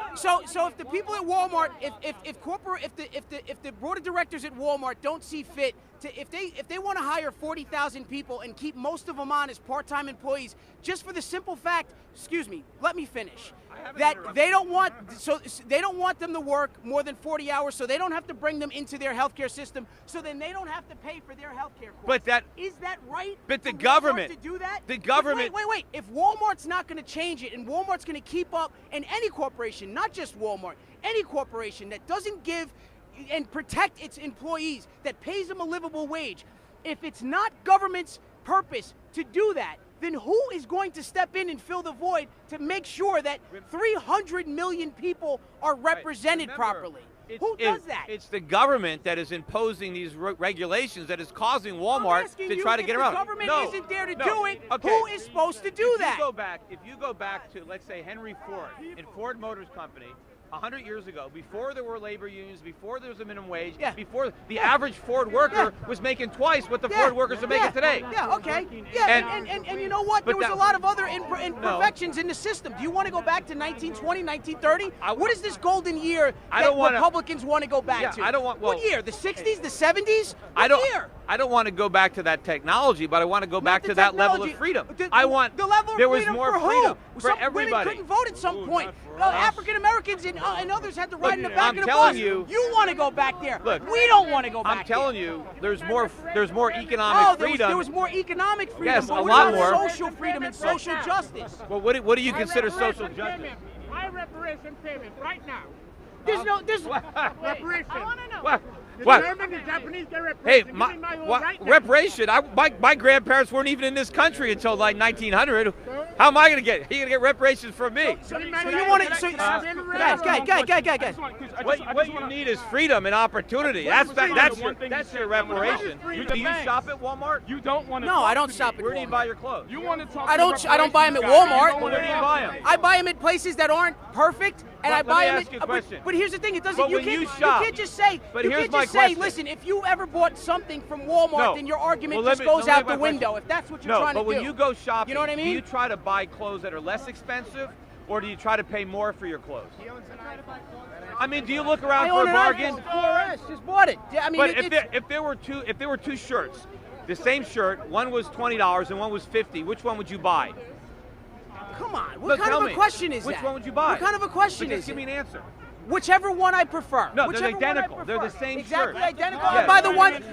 if the people at Walmart, if the board of directors at Walmart don't see fit to, if they want to hire 40,000 people and keep most of them on as part-time employees, just for the simple fact, excuse me, let me finish. That they don't want them to work more than 40 hours, so they don't have to bring them into their healthcare system, so then they don't have to pay for their healthcare costs. But is that right? But the government to do that? The government. Wait. If Walmart's not going to change it, and Walmart's going to keep up, and any corporation, not just Walmart, any corporation that doesn't give and protect its employees, that pays them a livable wage, if it's not government's purpose to do that, then who is going to step in and fill the void to make sure that 300 million people are represented properly? Who does that? It's the government that is imposing these regulations that is causing Walmart to try to get around. If the government isn't there to do it, who is supposed to do that? If you go back to, let's say, Henry Ford and Ford Motors Company, 100 years ago, before there were labor unions, before there was a minimum wage, before the average Ford worker was making twice what the Ford workers are making today. Yeah, okay. Yeah, and you know what? There was a lot of other imperfections in the system. Do you want to go back to 1920, 1930? What is this golden year that Republicans want to go back to? I don't want. Well, what year? The 60s? The 70s? I don't want to go back to that technology, but I want to go back to that level of freedom. I want. The level of there was freedom more for freedom who? for everybody. Women couldn't vote at some point. African Americans and others had to ride in the back I'm of the telling bus. you want to go back there. Look, we don't want to go back. I'm telling you, there's more economic freedom. There was more economic freedom. Yes, but a what lot about more. social freedom and social justice. Well, what do you consider social justice? High reparation payment right now. There's reparation. I want to know. What? The German and Japanese get reparation. Hey, reparation? My grandparents weren't even in this country until like 1900. How am I going to get? He going to get reparations from me? So you want to? Guys. What you need is freedom and opportunity. That's your reparation. Do you shop at Walmart? You don't want to. No, I don't shop at Walmart. Where do you buy your clothes? You want to talk? I don't buy them at Walmart. Where do you buy them? I buy them at places that aren't perfect. And I buy them. But here's the thing: it doesn't. You can't just say. But here's my question. Listen, if you ever bought something from Walmart, then your argument just goes out the window. If that's what you're trying to do. But when you go shopping, you know what I mean? Do you try to buy clothes that are less expensive, or do you try to pay more for your clothes? I mean, do you look around for a bargain? 4S, just bought it. I mean, but if there were two shirts, the same shirt, one was $20 and one was $50, which one would you buy? Come on, what kind of a question is that? Which one would you buy? What kind of a question is Give me an answer. Whichever one I prefer. No, Whichever they're identical. one I They're prefer. the same exactly shirt. identical. Yes.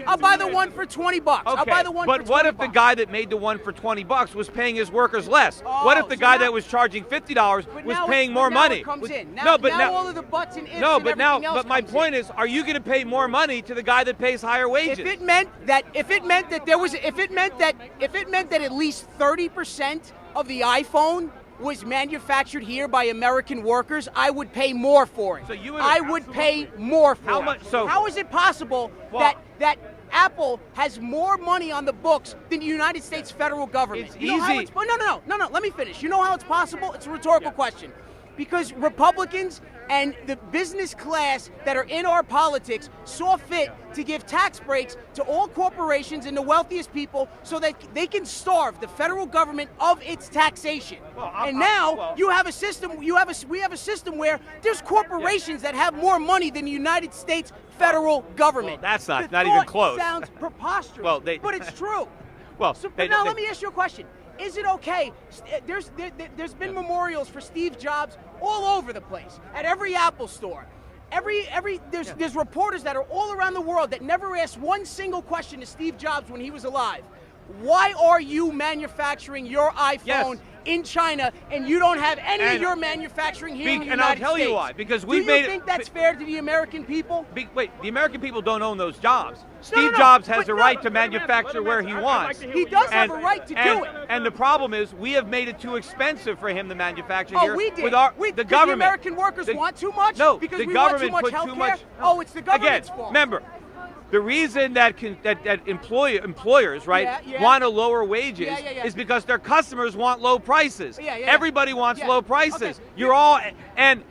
I'll buy the one for $20. Okay. I'll buy the one but for $20. what if the guy that made the one for $20 was paying his workers less? What if the guy that was charging $50 was paying more money? It comes in. Now, no, but now all of the buts and ifs no, and but now, everything else but my comes point is, are you going to pay more money to the guy that pays higher wages? If it meant that at least 30% of the iPhone was manufactured here by American workers, I would pay more for it. So you would I would pay more for How it. much? So how is it possible that Apple has more money on the books than the United States federal government? It's you know how easy. it's, no, let me finish. You know how it's possible? It's a rhetorical question. Because Republicans and the business class that are in our politics saw fit to give tax breaks to all corporations and the wealthiest people so that they can starve the federal government of its taxation. You have a system. We have a system where there's corporations that have more money than the United States federal government. Well, that's not The even thought close. Sounds preposterous. Well, but it's true. Well, But now let me ask you a question. Is it okay? There's been memorials for Steve Jobs all over the place, at every Apple store. There's reporters that are all around the world that never asked one single question to Steve Jobs when he was alive. Why are you manufacturing your iPhone in China and you don't have any of your manufacturing here in the United States? And I'll tell you why. Because Do you think that's fair to the American people? Wait, the American people don't own those jobs. Steve Jobs has a right to manufacture where he wants. He does have a right to do it. And the problem is, we have made it too expensive for him to manufacture Oh, here. we did. With the government. The American workers want too much? No, because the we government want too much put too healthcare? much. Oh, it's the government's Again, fault. remember, the reason that employers, right, want to lower wages is because their customers want low prices. Everybody wants low prices. Okay. You're all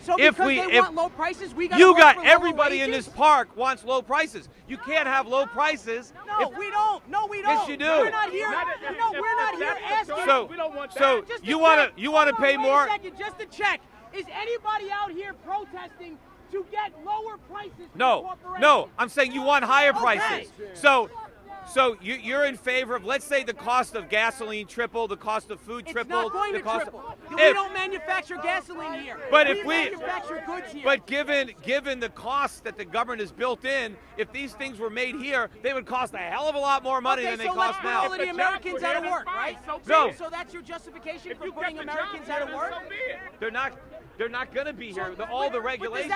So if because we they want low prices, we got you got for lower everybody in wages? this park wants low prices. You can't have low prices. No, we don't. No, we don't. Yes, you do. We're not here. No, we're not here asking. So you want to pay more? Wait a second, just to check. Is anybody out here protesting to get lower prices? No. I'm saying you want higher prices. So you're in favor of, let's say, the cost of gasoline tripled, the cost of food tripled. It's not going to triple. We don't manufacture gasoline here. But we manufacture goods here. But given the cost that the government has built in, if these things were made here, they would cost a hell of a lot more money than they cost now. So let's put all of the Americans out of work, right? No. So that's your justification for putting Americans out of work? They're not going to be here. All the regulations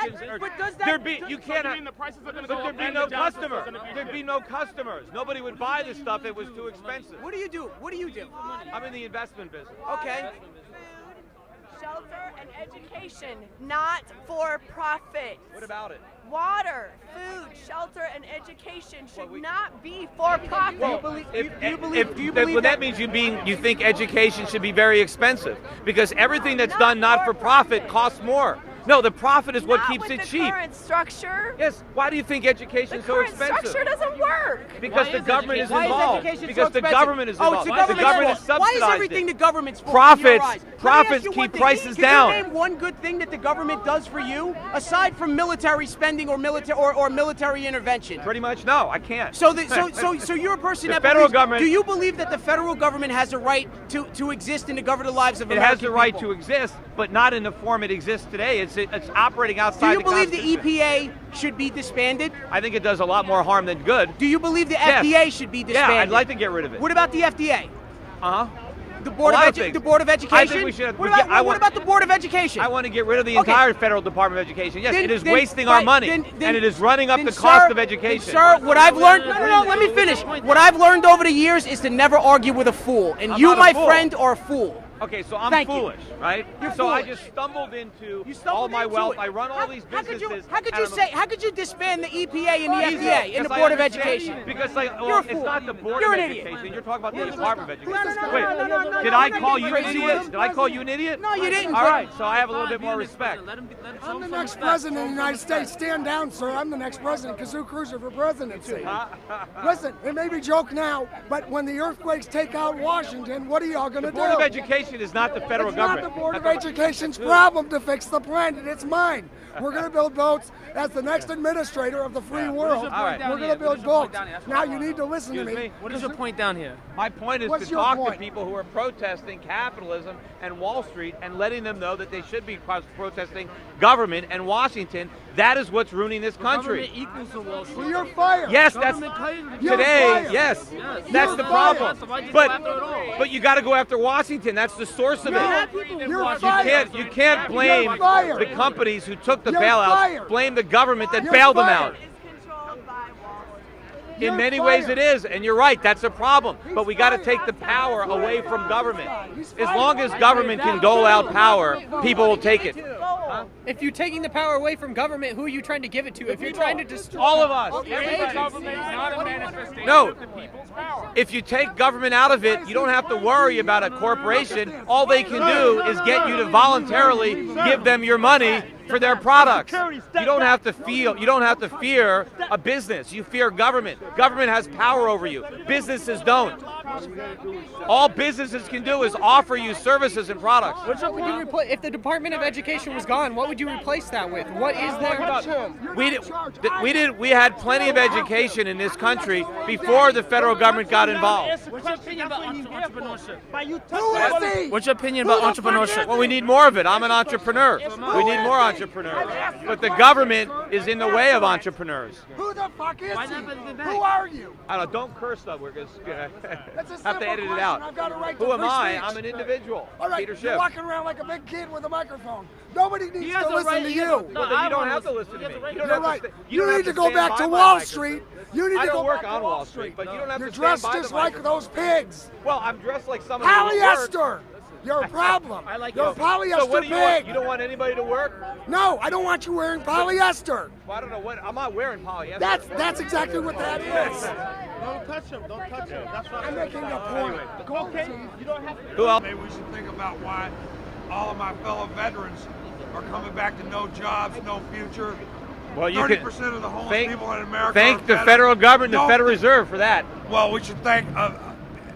you can't have. The prices are going to But go there'd up be and no the jobs are customers. gonna be There'd here. be no customers. Nobody would buy this stuff if it was too expensive. What do you do? What do you do? I'm in the investment business. Okay. Shelter and education, not for profit. What about it? Water, food, shelter, and education should not be for profit. Well, that means you think education should be very expensive because everything that's done not for profit costs more. No, the profit is what keeps it cheap. The current structure. Yes. Why do you think education is so expensive? The structure doesn't work. Because the government is Why involved. is education Because so the expensive? government is involved. Oh, it's the government's government fault. has Why is subsidized everything it. the government's fault? in your eyes? Let me ask Profits you one keep thing. prices Can down. you name one good thing that the government does for you aside from military spending or military intervention? Pretty much, no, I can't. So you're a person The that federal believes, government. Do you believe that the federal government has a right to exist and to govern the lives of It American has the right people? to exist, but not in the form it exists today. It's operating outside. Do you the believe the Constitution. EPA should be disbanded? I think it does a lot more harm than good. Do you believe the Yes. FDA should be disbanded? Yeah, I'd like to get rid of it. What about the FDA? Uh-huh. The Board A lot of of things. the Board of Education. I think we should. What about the Board of Education? I want to get rid of the Okay. entire federal Department of Education. Yes, Then- it is then- wasting our right, money, then- and it is running up then, the sir, cost of then, education. sir, what I've learned. No, let me finish. What I've learned over the years is to never argue with a fool, and I'm you, not a my fool. friend, are a fool. Okay, so I'm Thank you. foolish, right? You're so I foolish. just stumbled into You stumbled all my into wealth. it. I run all these How could businesses. How could you disband the EPA and the Easy, FDA and the because I Board of understand. Education? Because like, You're well, a it's fool. not the Board You're of an idiot. Education. You're talking about the No, Department of Education. no, Wait, no, did I no, call no, you an no, idiot? no, Did I call you an idiot? No, you didn't. All right, so I have a little bit more respect. I'm the next president of the United States. Stand down, sir. I'm the next president. Kazoo Cruiser for presidency. Listen, it may be a joke now, but when the earthquakes take out Washington, what are y'all going to do? The Board of Education Education is not the federal government. It's not the Board of Education's problem to fix the planet. It's mine. We're going to build boats as the next administrator of the free world. We're going to build boats. Now you need to listen to me. What is your point down here? My point is to talk to people who are protesting capitalism and Wall Street and letting them know that they should be protesting government and Washington. That is what's ruining this country. Government equals the Wall Street. Well, you're fired. Yes, that's today. Yes, that's the problem. But you got to go after Washington. That's the source of it. You can't blame the companies who took the bailouts. Blame the government that bailed them out. In many ways it is, and you're right, that's a problem. But we got to take the power away from government. As long as government can dole out power, people will take it. If you're taking the power away from government, who are you trying to give it to? If you're trying to destroy all of us, no. If you take government out of it, you don't have to worry about a corporation. All they can do is get you to voluntarily give them your money for their products. You don't have to fear a business. You fear government. Government has power over you. Businesses don't. All businesses can do is offer you services and products. What would you replace if the Department of Education was gone? What would you replace that with? What is there? We had plenty of education in this country before the federal government got involved. What's your opinion about entrepreneurship? What's your opinion about entrepreneurship? Well, we need more of it. I'm an entrepreneur. We need more entrepreneurs. But the government is in the way of entrepreneurs. Who the fuck is he? Who are you? I don't know. Don't curse though. We're going That's a have to edit it out. I've got a right to Who am free I? speech. I'm an individual. All right, Peter Schiff. you're walking around like a big kid with a microphone. Nobody needs to listen to you. Well, then you don't have to listen to me. You don't You're have right. to You need to go stand back by to my Wall microphone. Street. You need I to don't go work back on to Wall Street, but you don't have You're to stand dressed by just the like microphone. those pigs. Well, I'm dressed like somebody who works. Polyester. You're a problem. You're a polyester So what do you pig. want? You don't want anybody to work? No, I don't want you wearing polyester. Well, I don't know what. I'm not wearing polyester. That's exactly what that is. Don't touch him. Don't touch him. That's what I'm making a point. Okay, you don't have to. Who else? Maybe we should think about why all of my fellow veterans are coming back to no jobs, no future. Well, you 30% can of the homeless thank, people in America thank are the federal government, the Federal Reserve for that. Well, we should thank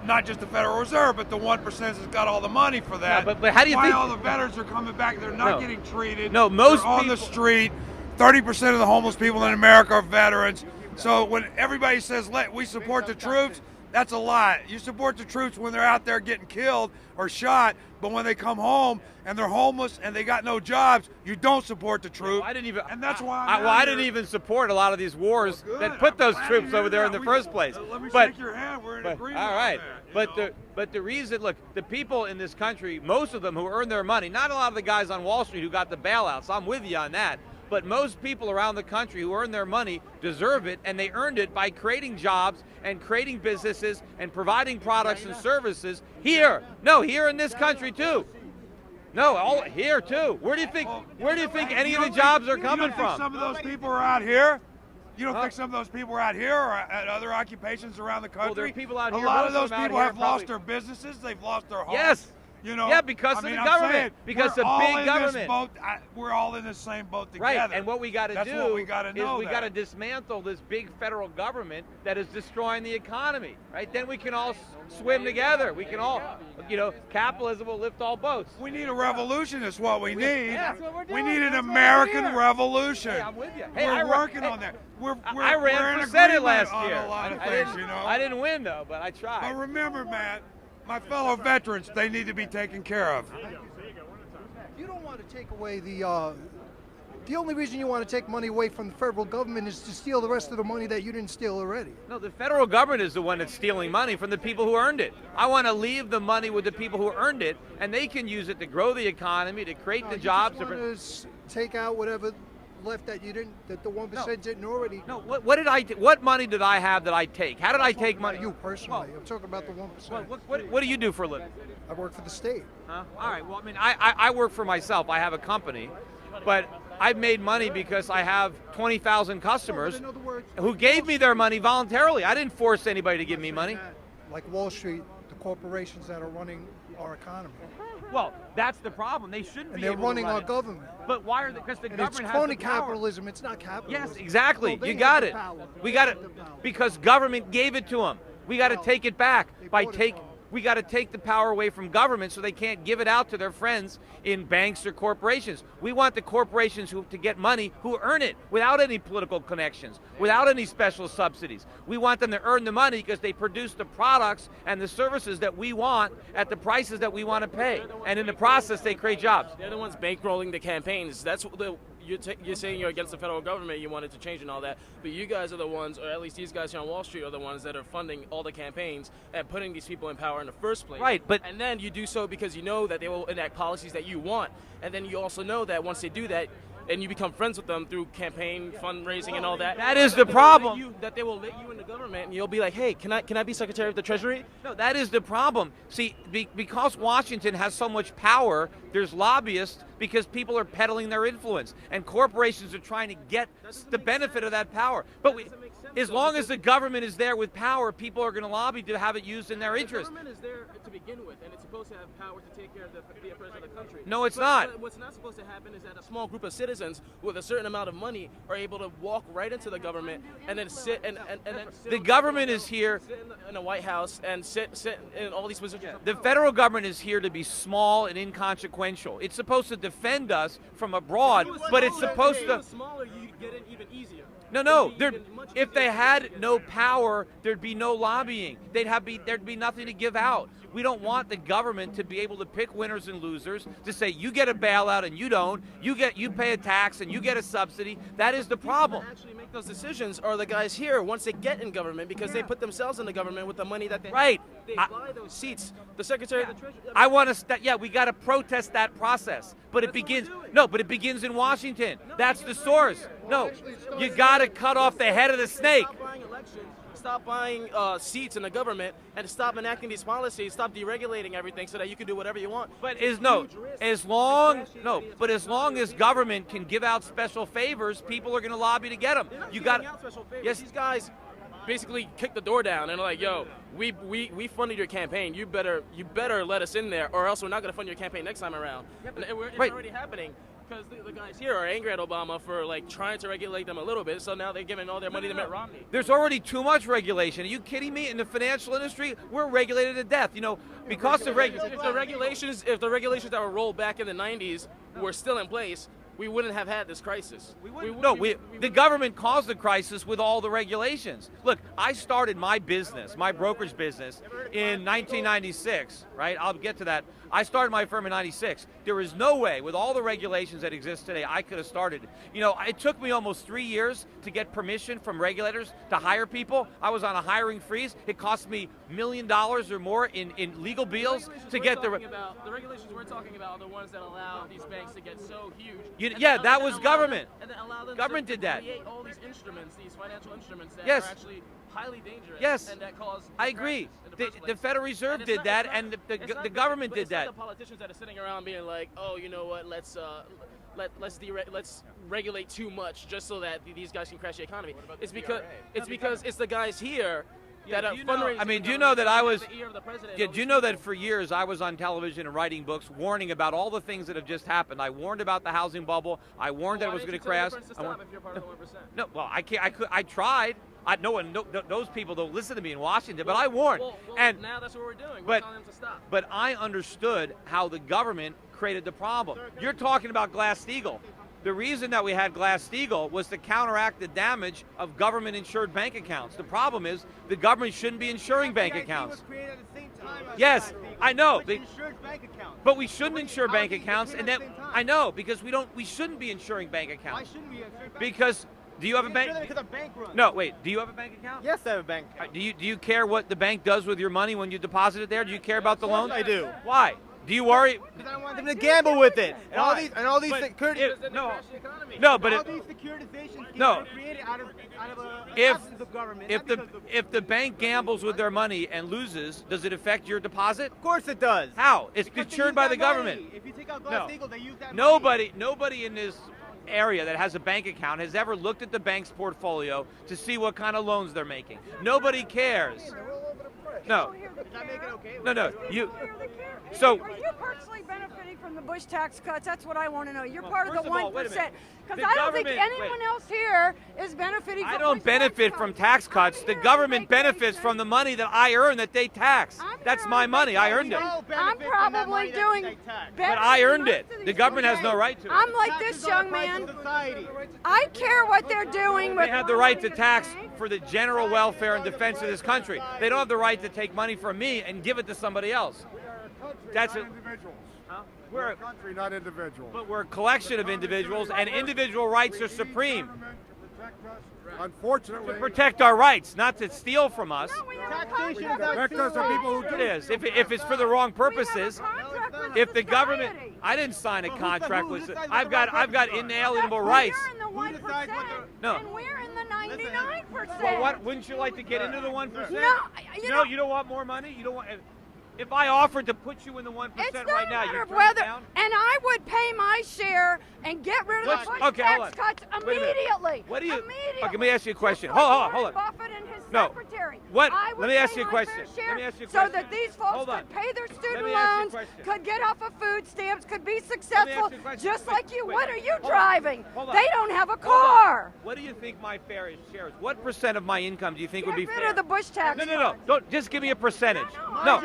not just the Federal Reserve, but the 1% that's got all the money for that. No, but how do you why think all the veterans are coming back? They're not getting treated. No, most They're on the street. 30% of the homeless people in America are veterans. So when everybody says we support the troops, that's a lie. You support the troops when they're out there getting killed or shot, but when they come home and they're homeless and they got no jobs, you don't support the troops. I didn't even. And that's why. I didn't even support a lot of these wars that put those troops over there in the first place. Let me But shake your hand. We're in agreement. all right, on that, but the reason, look, the people in this country, most of them who earn their money, not a lot of the guys on Wall Street who got the bailouts. I'm with you on that. But most people around the country who earn their money deserve it, and they earned it by creating jobs and creating businesses and providing products and services here. No, here in this country too. No, all here too. Where do you think any of the jobs are coming from? Some of those people are out here. You don't think some of those people are out here or at other occupations around the country? Well, there are people out here. A lot of most those them out people here have probably- lost their businesses. They've lost their homes. Yes. You know, yeah, because I of mean, the I'm government. saying, Because we're the all big in this government. boat, we're all in the same boat together. Right, and what we got to That's do what we gotta know is we that. got to dismantle this big federal government that is destroying the economy. Right? Then we can all swim together. We can all, capitalism will lift all boats. We need a revolution. Is what we need. Yeah, that's what we're We doing. need an That's why American we're here. revolution. Hey, I'm with you. Hey, We're working on that. I ran for Senate last year. On a lot of I things, didn't, I didn't win though, but I tried. But remember, Matt, my fellow veterans, they need to be taken care of. You don't want to take away the only reason you want to take money away from the federal government is to steal the rest of the money that you didn't steal already. No, the federal government is the one that's stealing money from the people who earned it. I want to leave the money with the people who earned it, and they can use it to grow the economy, to create the jobs. You just want to take out whatever left that the 1% didn't already. No, what money did I have that I take? How did I take money? You personally. I'm talking about the 1%. What do you do for a living? I work for the state. Huh? All right. Well, I mean, I work for myself. I have a company, but I've made money because I have 20,000 customers who gave me their money voluntarily. I didn't force anybody to give me money. Like Wall Street, the corporations that are running our economy. Well, that's the problem. They shouldn't And be they're able to running run our it. government. But why are they? Because the And government it's has crony the power. capitalism. It's not capitalism. Yes, exactly. Well, they You have got the it. power. We got it because government gave it to them. We got to take it back by We got to take the power away from government so they can't give it out to their friends in banks or corporations. We want the corporations to get money who earn it without any political connections, without any special subsidies. We want them to earn the money because they produce the products and the services that we want at the prices that we want to pay. And in the process, they create jobs. They're the ones bankrolling the campaigns. That's what you're saying you're against the federal government, you wanted to change and all that, but you guys are the ones, or at least these guys here on Wall Street are the ones that are funding all the campaigns and putting these people in power in the first place. Right, but and then you do so because you know that they will enact policies that you want, and then you also know that once they do that, and you become friends with them through campaign fundraising and all that. That is the problem. That they will let you in the government, and you'll be like, hey, can I be Secretary of the Treasury? No, that is the problem. See, because Washington has so much power, there's lobbyists because people are peddling their influence, and corporations are trying to get the benefit of that power. But as long as the government is there with power, people are going to lobby to have it used in their interest. The government is there to begin with, and it's supposed to have power to take care of the affairs of the country. No, it's not. But what's not supposed to happen is that a small group of citizens with a certain amount of money are able to walk right into the government and then sit and then sit the government is here in the White House and sit in all these positions. The federal government is here to be small and inconsequential. It's supposed to defend us from abroad, but it's supposed to. Smaller, you get in even easier. No. If they had no power, there'd be no lobbying. There'd be nothing to give out. We don't want the government to be able to pick winners and losers, to say you get a bailout and you don't, you pay a tax and you get a subsidy. That is the problem. Actually make those decisions are the guys here once they get in government, because they put themselves in the government with the money that they right. They buy those seats. The Secretary of the Treasury. I want to. We got to protest that process, but it begins. No, but it begins in Washington. That's the source. No, you got to cut off the head of the snake. Stop buying elections. Stop buying seats in the government, and stop enacting these policies. Stop deregulating everything so that you can do whatever you want. But as long as government can give out special favors, people are going to lobby to get them. You got special favors. Yes, these guys basically kick the door down and are like, yo, we funded your campaign. You better let us in there, or else we're not going to fund your campaign next time around. And it's already happening. Because the guys here are angry at Obama for trying to regulate them a little bit, so now they're giving all their money to Mitt Romney. There's already too much regulation. Are you kidding me? In the financial industry, we're regulated to death. Because the regulations that were rolled back in the 90s were still in place, we wouldn't have had this crisis. The government caused the crisis with all the regulations. Look, I started my brokerage business in 1996, right? I'll get to that. I started my firm in 96. There is no way, with all the regulations that exist today, I could have started. It took me almost 3 years to get permission from regulators to hire people. I was on a hiring freeze. It cost me $1 million or more in legal bills to get the regulations we're talking about are the ones that allow these banks to get so huge. That was government. And then allow them government to did that. create all these instruments, these financial instruments that Yes. are actually highly dangerous. Yes. And that cause. I agree. The Federal Reserve did that, and the government did that. It's not the politicians that are sitting around being like, oh, you know what? Let's regulate too much just so that these guys can crash the economy. It's because it's the guys here that are fundraising. Do you know that I was? The ear of the president. Do you know that for years I was on television and writing books, warning about all the things that have just happened? I warned about the housing bubble. I warned that it was going to crash. If you're part of the 1%. No, well, I can't. I tried. Those people don't listen to me in Washington, but I warned. And now that's what we're doing. We're telling them to stop. But I understood how the government created the problem. You're talking about Glass-Steagall. The reason that we had Glass-Steagall was to counteract the damage of government-insured bank accounts. The problem is the government shouldn't be insuring bank accounts. Yes, I know. But we shouldn't insure bank accounts, and then I know because we shouldn't be insuring bank accounts. Why shouldn't we insure bank accounts? Because do you have a bank? Because our bank runs. No, wait. Do you have a bank account? Yes, I have a bank account. Do you care what the bank does with your money when you deposit it there? Do you care about the loan? I do. Why? Do you worry? Because I don't want them to gamble with it. And all these securities. No, but all these securitizations no. are created out of absence of government. If the bank gambles with their money and loses, does it affect your deposit? Of course it does. How? It's insured by the government. If you take out Glass-Steagall, they use that money. Nobody in this area that has a bank account has ever looked at the bank's portfolio to see what kind of loans they're making. Nobody cares. No. Does that make it okay? No. You. So. Are you personally benefiting from the Bush tax cuts? That's what I want to know. You're part of the 1%. Because The I don't think government- anyone else here is benefiting from I don't Bush benefit from tax cuts. The government benefits from the money that I earn that they tax. That's my money. I earned it. I'm probably doing better. But I earned it. The government has no right to it. I'm like this young man. I care what they're doing with They have the right to tax for the general welfare and defense of this country. They don't have the right to take money from me and give it to somebody else. That's it. We're a country, not individuals. But we're a collection of individuals, and individual rights are supreme. Unfortunately, To protect our rights, not to steal from us. taxation protect us the people who do. It is. If it's for the wrong purposes, if the government, I didn't sign a contract with. I've got inalienable rights. We're in the 1%. No. And we're in the 99%. Well, what? Wouldn't you like to get into the 1%? No, You don't want more money. You don't want. If I offered to put you in the 1% right now, you'd turn whether, it down? and I would pay my share and get rid of the Bush tax cuts Wait a minute. immediately. What do you? Immediately. Okay, let me ask you a question. Hold on. Buffett and his No. secretary. What? I would Let me ask pay you a my question. fair share Let me ask you a so question. that these folks Hold on. could pay their student me ask you a loans, question. could get off of food stamps, could be successful, question. just Wait, like you. wait, What are you hold on. driving? Hold on. They don't have a Hold on. car. What do you think my fair share is? What % of my income do you think would be Get fair? rid of the Bush tax. No. Don't just give me a percentage. No.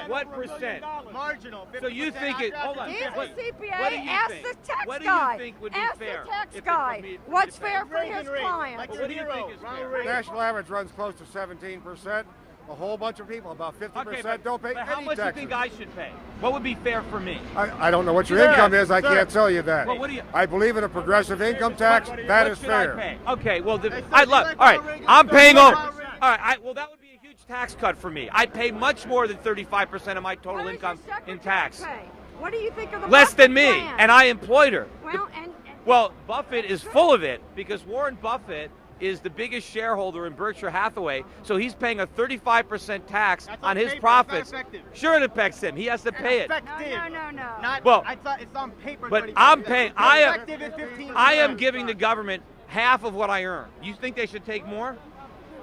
What percent? Marginal. So you think it? Hold on. He's a What do CPA. you Ask think? the tax What do guy. you think would be Ask fair? the tax if it guy. would be What's fair? fair for his clients? What do you think is fair? National average runs close to 17%. A whole bunch of people, about 50%, don't pay but any how much do you taxes. think I should pay? What would be fair for me? I don't know what your Sir, income is. I sir. can't tell you that. Well, what do you? I believe in a progressive income tax. That is What should fair. I pay? Okay, well, I love. All right, I'm paying all. All right, well, that would be a huge tax cut for me. I pay much more than 35% of my total income in tax. What do you think of the Less than Buffett me, plan? and I employed her. Well, Buffett is full of it because Warren Buffett is the biggest shareholder in Berkshire Hathaway, so he's paying a 35% tax on his profits. Sure, it affects him. He has to pay it. No. Not, Well, I thought it's on paper. But I'm paying. I Effective at 15%. am giving the government half of what I earn. You think they should take more?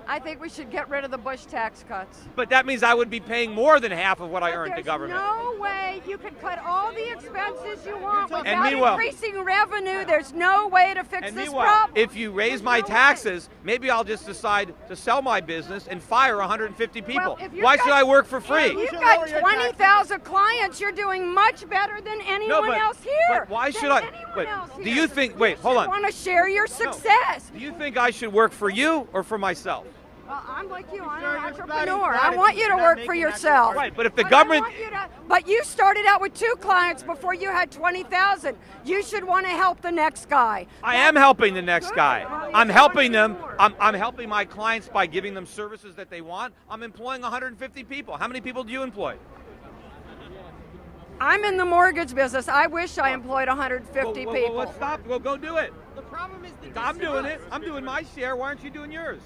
I think we should get rid of the Bush tax cuts. But that means I would be paying more than half of what I earned to government. There's no way you can cut all the expenses you want And without meanwhile- increasing revenue. There's no way to fix And this meanwhile, problem. if you raise my taxes, maybe I'll just decide to sell my business and fire 150 people. Well, if you've Why got- should I work for free? If you've got 20,000 clients, you're doing much better than anyone else here. But why Than should I? anyone Wait, else do here. you think? Wait, hold on. Want to share your success? Do you think I should work for you or for myself? Well, I'm like you. I'm an entrepreneur. I want you to work for yourself. Right, but if the But government. But you started out with 2 clients before you had 20,000. You should want to help the next guy. I am helping the next guy. I'm helping them. I'm helping my clients by giving them services that they want. I'm employing 150 people. How many people do you employ? I'm in the mortgage business. I wish I employed 150 Well, people. let's stop. Well, go do it. The problem is that I'm doing it. I'm doing my share. Why aren't you doing yours?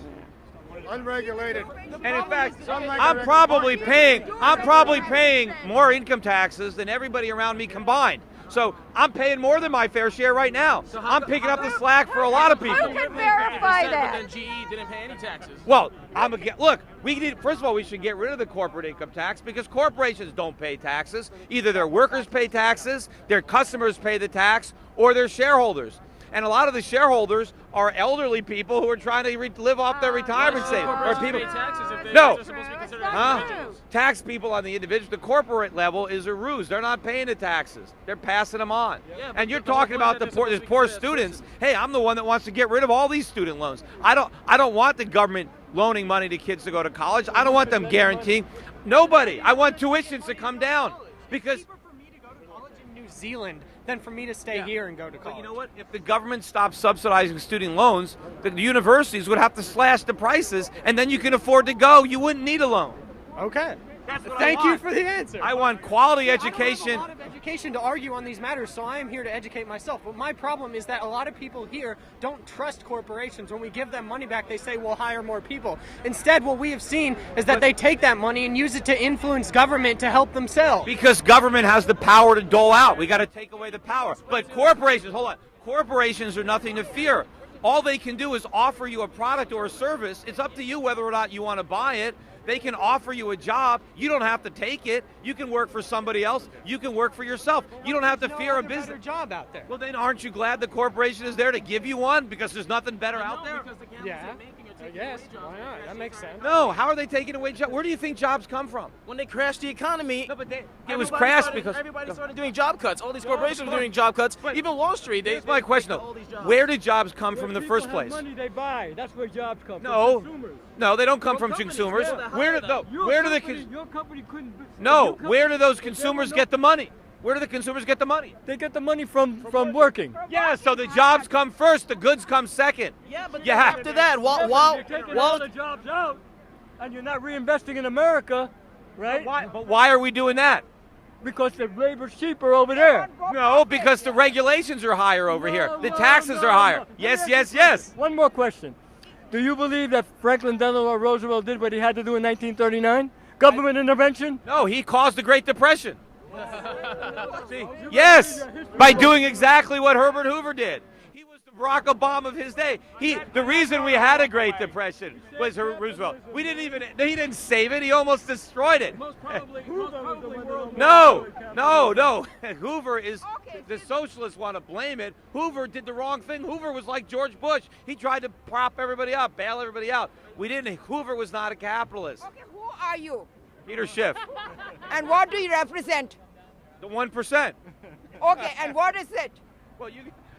Unregulated. And in fact, I'm probably paying more income taxes than everybody around me combined. So I'm paying more than my fair share right now. I'm picking up the slack for a lot of people. Who can verify But that? then GE didn't pay any taxes. Well, look. First of all, we should get rid of the corporate income tax because corporations don't pay taxes. Either their workers pay taxes, their customers pay the tax, or their shareholders. And a lot of the shareholders are elderly people who are trying to live off their retirement savings. Or people. Pay taxes if No. they're supposed to be considered Huh? individuals. Tax people on the individual, the corporate level is a ruse. They're not paying the taxes. They're passing them on. Yeah, And you're but the whole talking point about is the that poor, they're these poor supposed to be students. Hey, I'm the one that wants to get rid of all these student loans. I don't want the government loaning money to kids to go to college. I don't want them guaranteeing. Nobody. I want tuitions to come down because. New Zealand than for me to stay here and go to college. But you know what? If the government stopped subsidizing student loans, the universities would have to slash the prices, and then you can afford to go. You wouldn't need a loan. Okay. That's what Thank I you want. for the answer. I want quality I don't have education. a lot of education to argue on these matters, so I am here to educate myself. But my problem is that a lot of people here don't trust corporations. When we give them money back, they say we'll hire more people. Instead, what we have seen is that they take that money and use it to influence government to help themselves. Because government has the power to dole out. We got to take away the power. But corporations, hold on. Corporations are nothing to fear. All they can do is offer you a product or a service. It's up to you whether or not you want to buy it. They can offer you a job. You don't have to take it. You can work for somebody else. You can work for yourself. You don't have to fear a business job out there. Well, then aren't you glad the corporation is there to give you one because there's nothing better out there? Yeah. Yes. Why not? That makes sense. No. How are they taking away jobs? Where do you think jobs come from? When they crashed the economy, it was crashed because everybody started doing job cuts. All these corporations were doing job cuts. Even Wall Street. Here's my question though: where did jobs come from in the first place? Money they buy. That's where jobs come No. from. Consumers. No, they don't come from consumers. Where do Your company couldn't. No, where do those consumers get the money? Where do the consumers get the money? They get the money from working. Yeah, so the jobs come first, the goods come second. Yeah, but after that, you're taking all the jobs out, and you're not reinvesting in America, right? But why are we doing that? Because the labor's cheaper over there. No, because the regulations are higher over here. The taxes are higher. Yes, yes, yes. One more question. Do you believe that Franklin Delano Roosevelt did what he had to do in 1939? Government intervention? No, he caused the Great Depression. See, yes, by doing exactly what Herbert Hoover did. He was the Barack Obama of his day. The reason we had a Great Depression was Roosevelt. He didn't save it. He almost destroyed it. No. Hoover is, the socialists want to blame it. Hoover did the wrong thing. Hoover was like George Bush. He tried to prop everybody up, bail everybody out. Hoover was not a capitalist. Okay, who are you? Peter Schiff. And what do you represent? The 1%. Okay, and what is it? Well,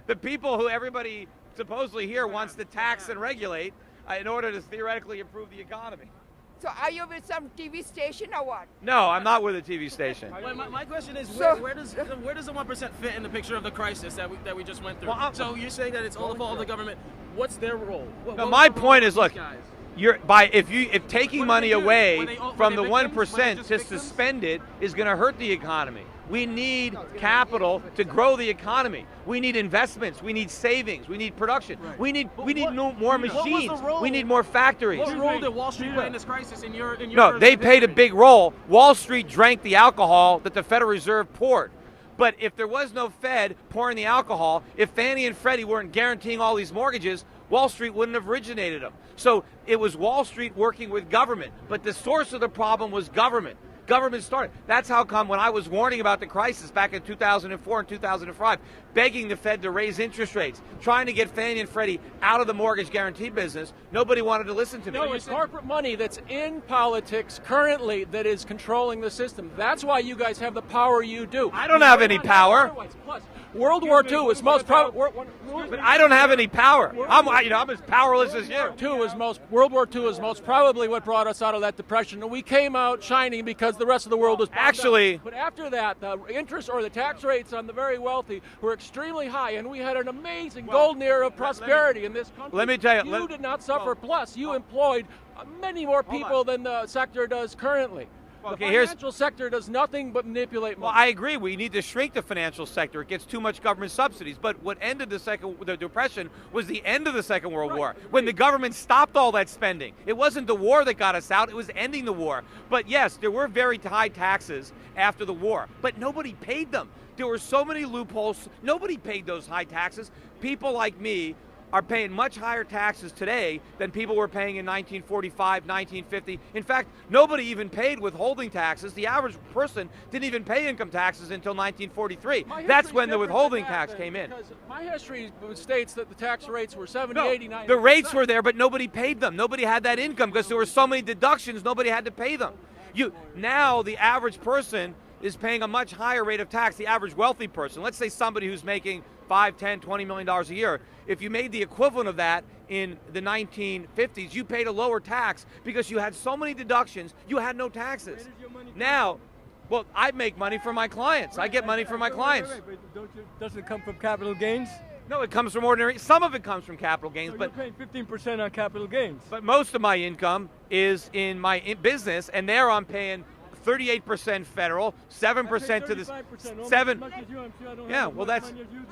the people who everybody supposedly here wants to tax and regulate in order to theoretically improve the economy. So are you with some TV station or what? No, I'm not with a TV station. My question is, where does the 1% fit in the picture of the crisis that we just went through? So you're saying that it's all the fault of the government. What's their role? My point is, look, if taking money away from the 1% to suspend it is going to hurt the economy. We need capital to grow the economy. We need investments. We need savings. We need production. We need more machines. We need more factories. What role did Wall Street play in this crisis? No, they played a big role. Wall Street drank the alcohol that the Federal Reserve poured. But if there was no Fed pouring the alcohol, if Fannie and Freddie weren't guaranteeing all these mortgages, Wall Street wouldn't have originated them. So it was Wall Street working with government. But the source of the problem was government. Government started. That's how come when I was warning about the crisis back in 2004 and 2005, begging the Fed to raise interest rates, trying to get Fannie and Freddie out of the mortgage guarantee business, nobody wanted to listen to me. No, it's corporate money that's in politics currently that is controlling the system. That's why you guys have the power you do. I don't have any power. Plus, World War II is most probably. But I don't have any power. I'm as powerless as you. World War II is most probably what brought us out of that depression, and we came out shining because the rest of the world was actually. But after that, the interest or the tax rates on the very wealthy were extremely high, and we had an amazing golden era of prosperity in this country. Let me tell you, you did not suffer. Plus, you employed many more people than the sector does currently. The financial sector does nothing but manipulate money. Well, I agree. We need to shrink the financial sector. It gets too much government subsidies. But what ended the Depression was the end of the Second World War, when the government stopped all that spending. It wasn't the war that got us out. It was ending the war. But yes, there were very high taxes after the war, but nobody paid them. There were so many loopholes. Nobody paid those high taxes. People like me are paying much higher taxes today than people were paying in 1945, 1950. In fact, nobody even paid withholding taxes. The average person didn't even pay income taxes until 1943. That's when the withholding tax came in. My history states that the tax rates were 70, 80, 90%. The rates were there, but nobody paid them. Nobody had that income because there were so many deductions, nobody had to pay them. Now the average person is paying a much higher rate of tax, the average wealthy person. Let's say somebody who's making $5, $10, $20 million a year. If you made the equivalent of that in the 1950s, you paid a lower tax because you had so many deductions, you had no taxes. Now, well, I make money for my clients. I get money from my clients. Doesn't it come from capital gains? No, it comes from ordinary. Some of it comes from capital gains, but you're paying 15% on capital gains. But most of my income is in my business, and there I'm paying 38% federal, 7% to the 7. Yeah, well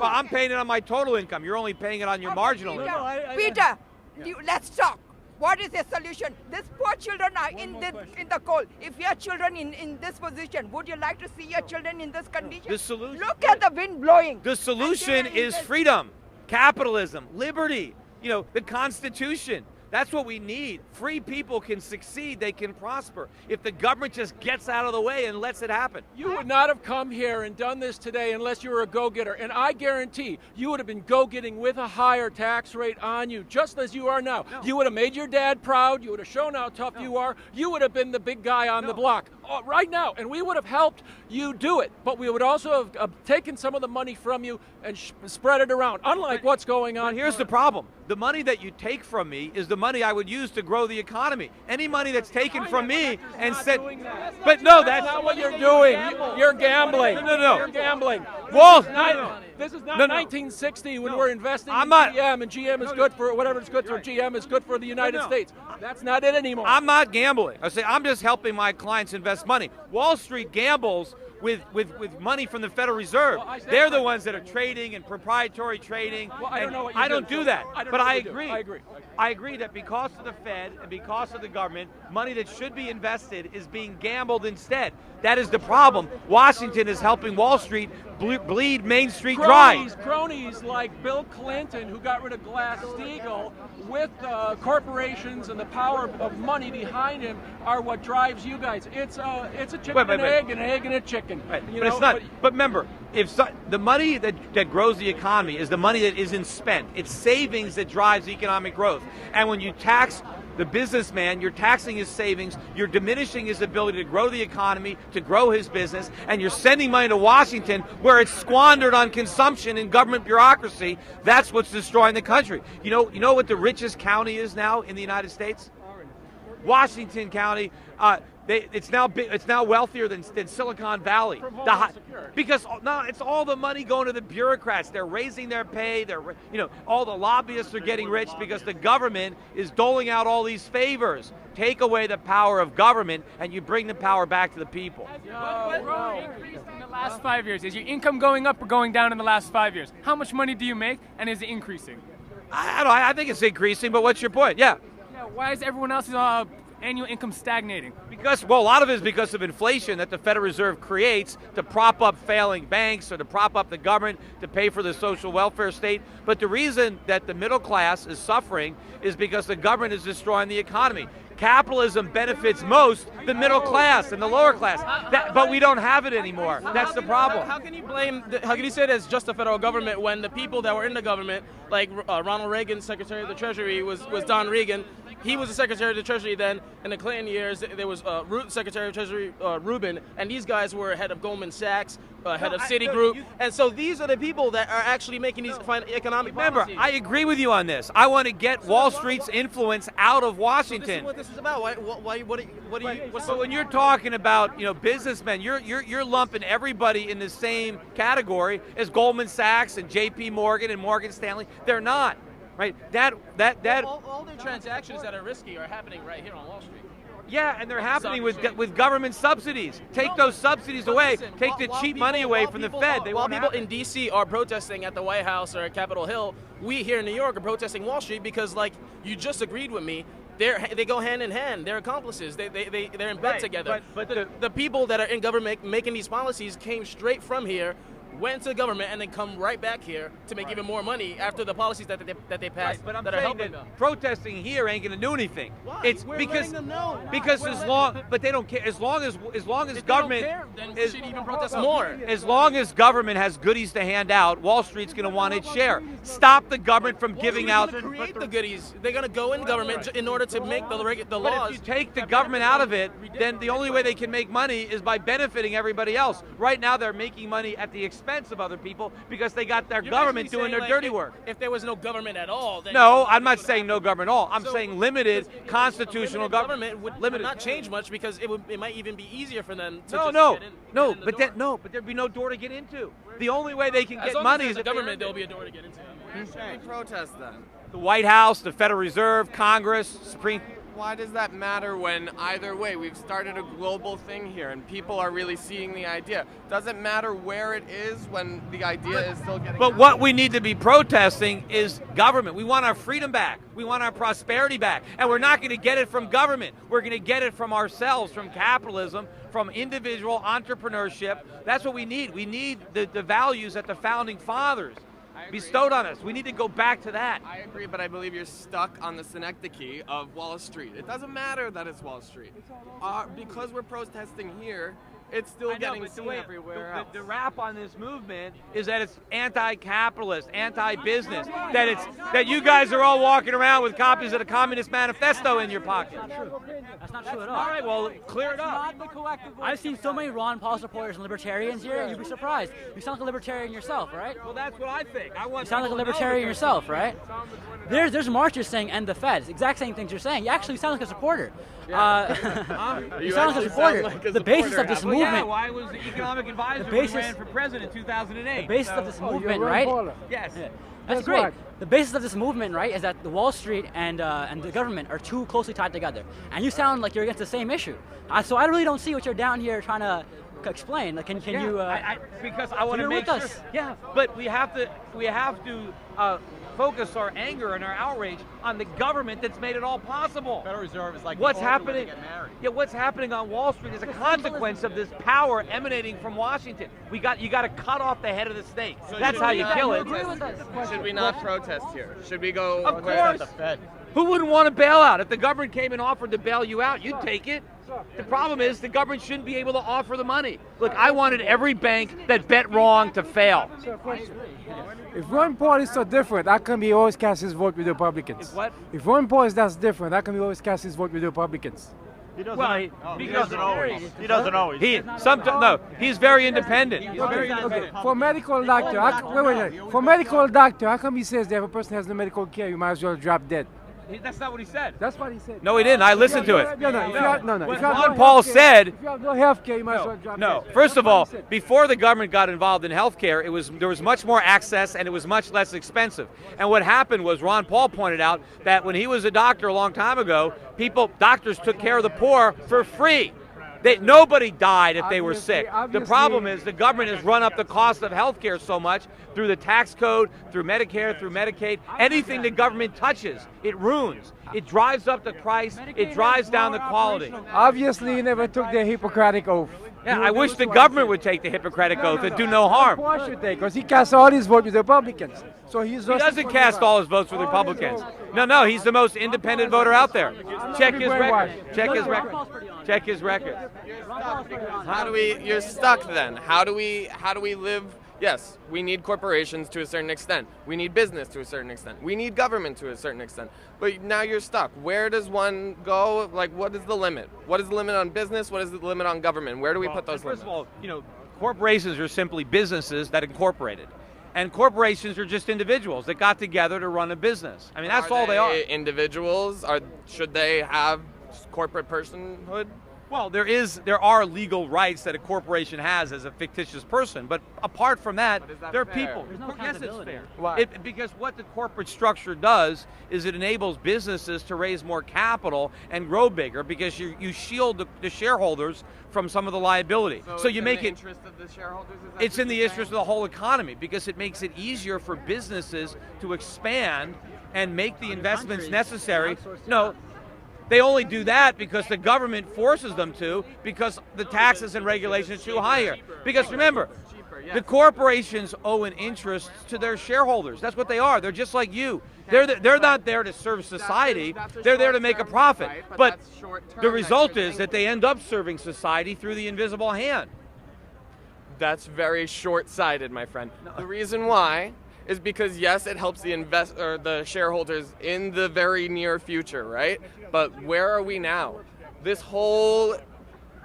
I'm paying it on my total income. You're only paying it on your marginal income. Peter, let's talk. What is the solution? These poor children are in the cold. If your children in this position, would you like to see your children in this condition? The solution. Look at the wind blowing. The solution is freedom, capitalism, liberty. The Constitution. That's what we need. Free people can succeed. They can prosper. If the government just gets out of the way and lets it happen. You would not have come here and done this today unless you were a go-getter. And I guarantee you would have been go-getting with a higher tax rate on you, just as you are now. No. You would have made your dad proud. You would have shown how tough you are. You would have been the big guy on the block right now. And we would have helped you do it. But we would also have taken some of the money from you and spread it around, unlike what's going on. Here's the problem. The money that you take from me is the money I would use to grow the economy. Any money that's taken from me and said, but no, that's not what you're doing. You're gambling. No. You're gambling. This is not 1960 when we're investing in GM, and GM is good for whatever is good for GM is good for the United States. That's not it anymore. I'm not gambling. I say I'm just helping my clients invest money. Wall Street gambles with money from the Federal Reserve. They're the ones that are trading and proprietary trading. Well, I don't know what you I don't do that. But I agree. I agree that because of the Fed and because of the government, money that should be invested is being gambled instead. That is the problem. Washington is helping Wall Street bleed Main Street dry. Cronies like Bill Clinton, who got rid of Glass-Steagall, with corporations and the power of money behind him, are what drives you guys. It's a chicken and an egg and a chicken. Right. But it's not. But remember, the money that grows the economy is the money that isn't spent. It's savings that drives economic growth. And when you tax the businessman, you're taxing his savings, you're diminishing his ability to grow the economy, to grow his business, and you're sending money to Washington where it's squandered on consumption and government bureaucracy. That's what's destroying the country. You know what the richest county is now in the United States? Washington County. It's now wealthier than Silicon Valley. Because it's all the money going to the bureaucrats. They're raising their pay. All the lobbyists are getting rich because the government is doling out all these favors. Take away the power of government, and you bring the power back to the people. What increased in the last 5 years? Is your income going up or going down in the last 5 years? How much money do you make, and is it increasing? I think it's increasing, but what's your point? Yeah. Why is everyone else's annual income stagnating? Because, well, a lot of it is because of inflation that the Federal Reserve creates to prop up failing banks or to prop up the government to pay for the social welfare state. But the reason that the middle class is suffering is because the government is destroying the economy. Capitalism benefits most the middle class and the lower class, but we don't have it anymore. That's the problem. How can you how can you say that it's just the federal government when the people that were in the government, like Ronald Reagan, Secretary of the Treasury, was Don Regan. He was the Secretary of the Treasury then. In the Clinton years, there was Secretary of Treasury Rubin, and these guys were head of Goldman Sachs, head of Citigroup. And so these are the people that are actually making these economic policies. Remember, I agree with you on this. I want to get Wall Street's influence out of Washington. So this is what this is about. What do you? So when you're talking about businessmen, you're lumping everybody in the same category as Goldman Sachs and J.P. Morgan and Morgan Stanley. They're not. Right? All their transactions that are risky are happening right here on Wall Street. Yeah, and they're happening with government subsidies. Take those subsidies away. Take the cheap money away from the Fed. While people in D.C. are protesting at the White House or at Capitol Hill, we here in New York are protesting Wall Street because, like you just agreed with me, they go hand in hand. They're accomplices. They're in bed together. But the people that are in government making these policies came straight from here, went to the government, and then come right back here to make even more money after the policies that they passed but I'm that are helping them. Protesting here ain't going to do anything. Why? It's We're because letting them know. because but they don't care. As long as government then we should even protest more. As long as government has goodies to hand out, Wall Street's going to want its share. Stop the government from giving out. Create the goodies. They're going to go in government in order to make the laws. But if you take the government out of it, then the only way they can make money is by benefiting everybody else. Right now, they're making money at the expense of other people because they got their government doing their dirty work. If there was no government at all, then no, I'm not saying no government at all. I'm saying limited constitutional government would not change much because it might even be easier for them to but there'd be no door to get into. The only way they can get money is the government. There'll be a door to get into. Who should we protest then? The White House, the Federal Reserve, Congress, Supreme. Why does that matter when either way we've started a global thing here and people are really seeing the idea? Doesn't matter where it is when the idea is still getting But what we need to be protesting is government. We want our freedom back. We want our prosperity back. And we're not going to get it from government. We're going to get it from ourselves, from capitalism, from individual entrepreneurship. That's what we need. We need the values that the founding fathers bestowed on us. We need to go back to that. I agree, but I believe you're stuck on the synecdoche of Wall Street. It doesn't matter that it's Wall Street. Because we're protesting here, it's still getting seen everywhere else. The rap on this movement is that it's anti-capitalist, anti-business, that you guys are all walking around with copies of the Communist Manifesto in your pocket. That's not true at all. All right, well, clear it up. I've seen so many Ron Paul supporters and libertarians here, you'd be surprised. You sound like a libertarian yourself, right? Well, that's what I think. You sound like a libertarian yourself, right? There's marchers saying end the Fed. Exact same things you're saying. You actually sound like a supporter. You sound like a supporter. The basis of this movement. Yeah, why was the economic advisor when he ran for president in 2008? The basis of this movement, right? Yes. Yeah. That's great. Right. The basis of this movement, right, is that the Wall Street and the government are too closely tied together. And you sound like you're against the same issue. So I really don't see what you're down here trying to explain. Like, can you? Because I want to make sure. Yeah, but we have to focus our anger and our outrage on the government that's made it all possible. Federal Reserve is like what's happening. Yeah, what's happening on Wall Street is a consequence of this power emanating from Washington. You got to cut off the head of the snake. So that's how you kill it. Should we not protest here? Should we go? Of course. Who wouldn't want a bailout? If the government came and offered to bail you out, you'd take it. The problem is the government shouldn't be able to offer the money. Look, I wanted every bank that bet wrong to fail. If Ron Paul is so different, how come he always casts his vote with the Republicans? What? If Ron Paul is that different, how come he always casts his vote with the Republicans? He doesn't, he doesn't always. He doesn't always. He's very independent. He's very independent. Okay. For medical doctor, wait. For medical doctor, how come he says that if a person has no medical care, you might as well drop dead? That's not what he said. That's what he said. No, he didn't. I listened to it. No. What Ron Paul said. If you have no health care, you might as well drop dead. No. First of all, before the government got involved in health care, there was much more access and it was much less expensive. And what happened was Ron Paul pointed out that when he was a doctor a long time ago, doctors took care of the poor for free. Nobody died if they were sick. The problem is the government has run up the cost of health care so much through the tax code, through Medicare, through Medicaid. Anything the government touches, it ruins. It drives up the price. It drives down the quality. Obviously, he never took the Hippocratic Oath. Yeah, I wish the government would take the Hippocratic Oath and do no harm. Paul should take, because he casts all his votes with the Republicans. So he doesn't cast all his votes with Republicans. No, he's the most independent voter out there. Check his record. Check his record. You're stuck then. How do we live? Yes, we need corporations to a certain extent. We need business to a certain extent. We need government to a certain extent. But now you're stuck. Where does one go? Like, what is the limit? What is the limit on business? What is the limit on government? Where do we put those limits? First of all, corporations are simply businesses that incorporated. And corporations are just individuals that got together to run a business. I mean, that's all they are. Individuals? Should they have corporate personhood? Well, there are legal rights that a corporation has as a fictitious person, but apart from that, they're people. Yes, it's fair. Why? Because what the corporate structure does is it enables businesses to raise more capital and grow bigger because you shield the shareholders from some of the liability. So you make it. Interest of the shareholders. It's in the interest of the whole economy because it makes it easier for businesses to expand and make the investments necessary. No. They only do that because the government forces them to, because the taxes and regulations are too higher. Because remember, the corporations owe an interest to their shareholders. That's what they are. They're just like you. They're not there to serve society. They're there to make a profit. But the result is that they end up serving society through the invisible hand. That's very short-sighted, my friend. The reason why is because, yes, it helps the shareholders in the very near future, right? But where are we now? This whole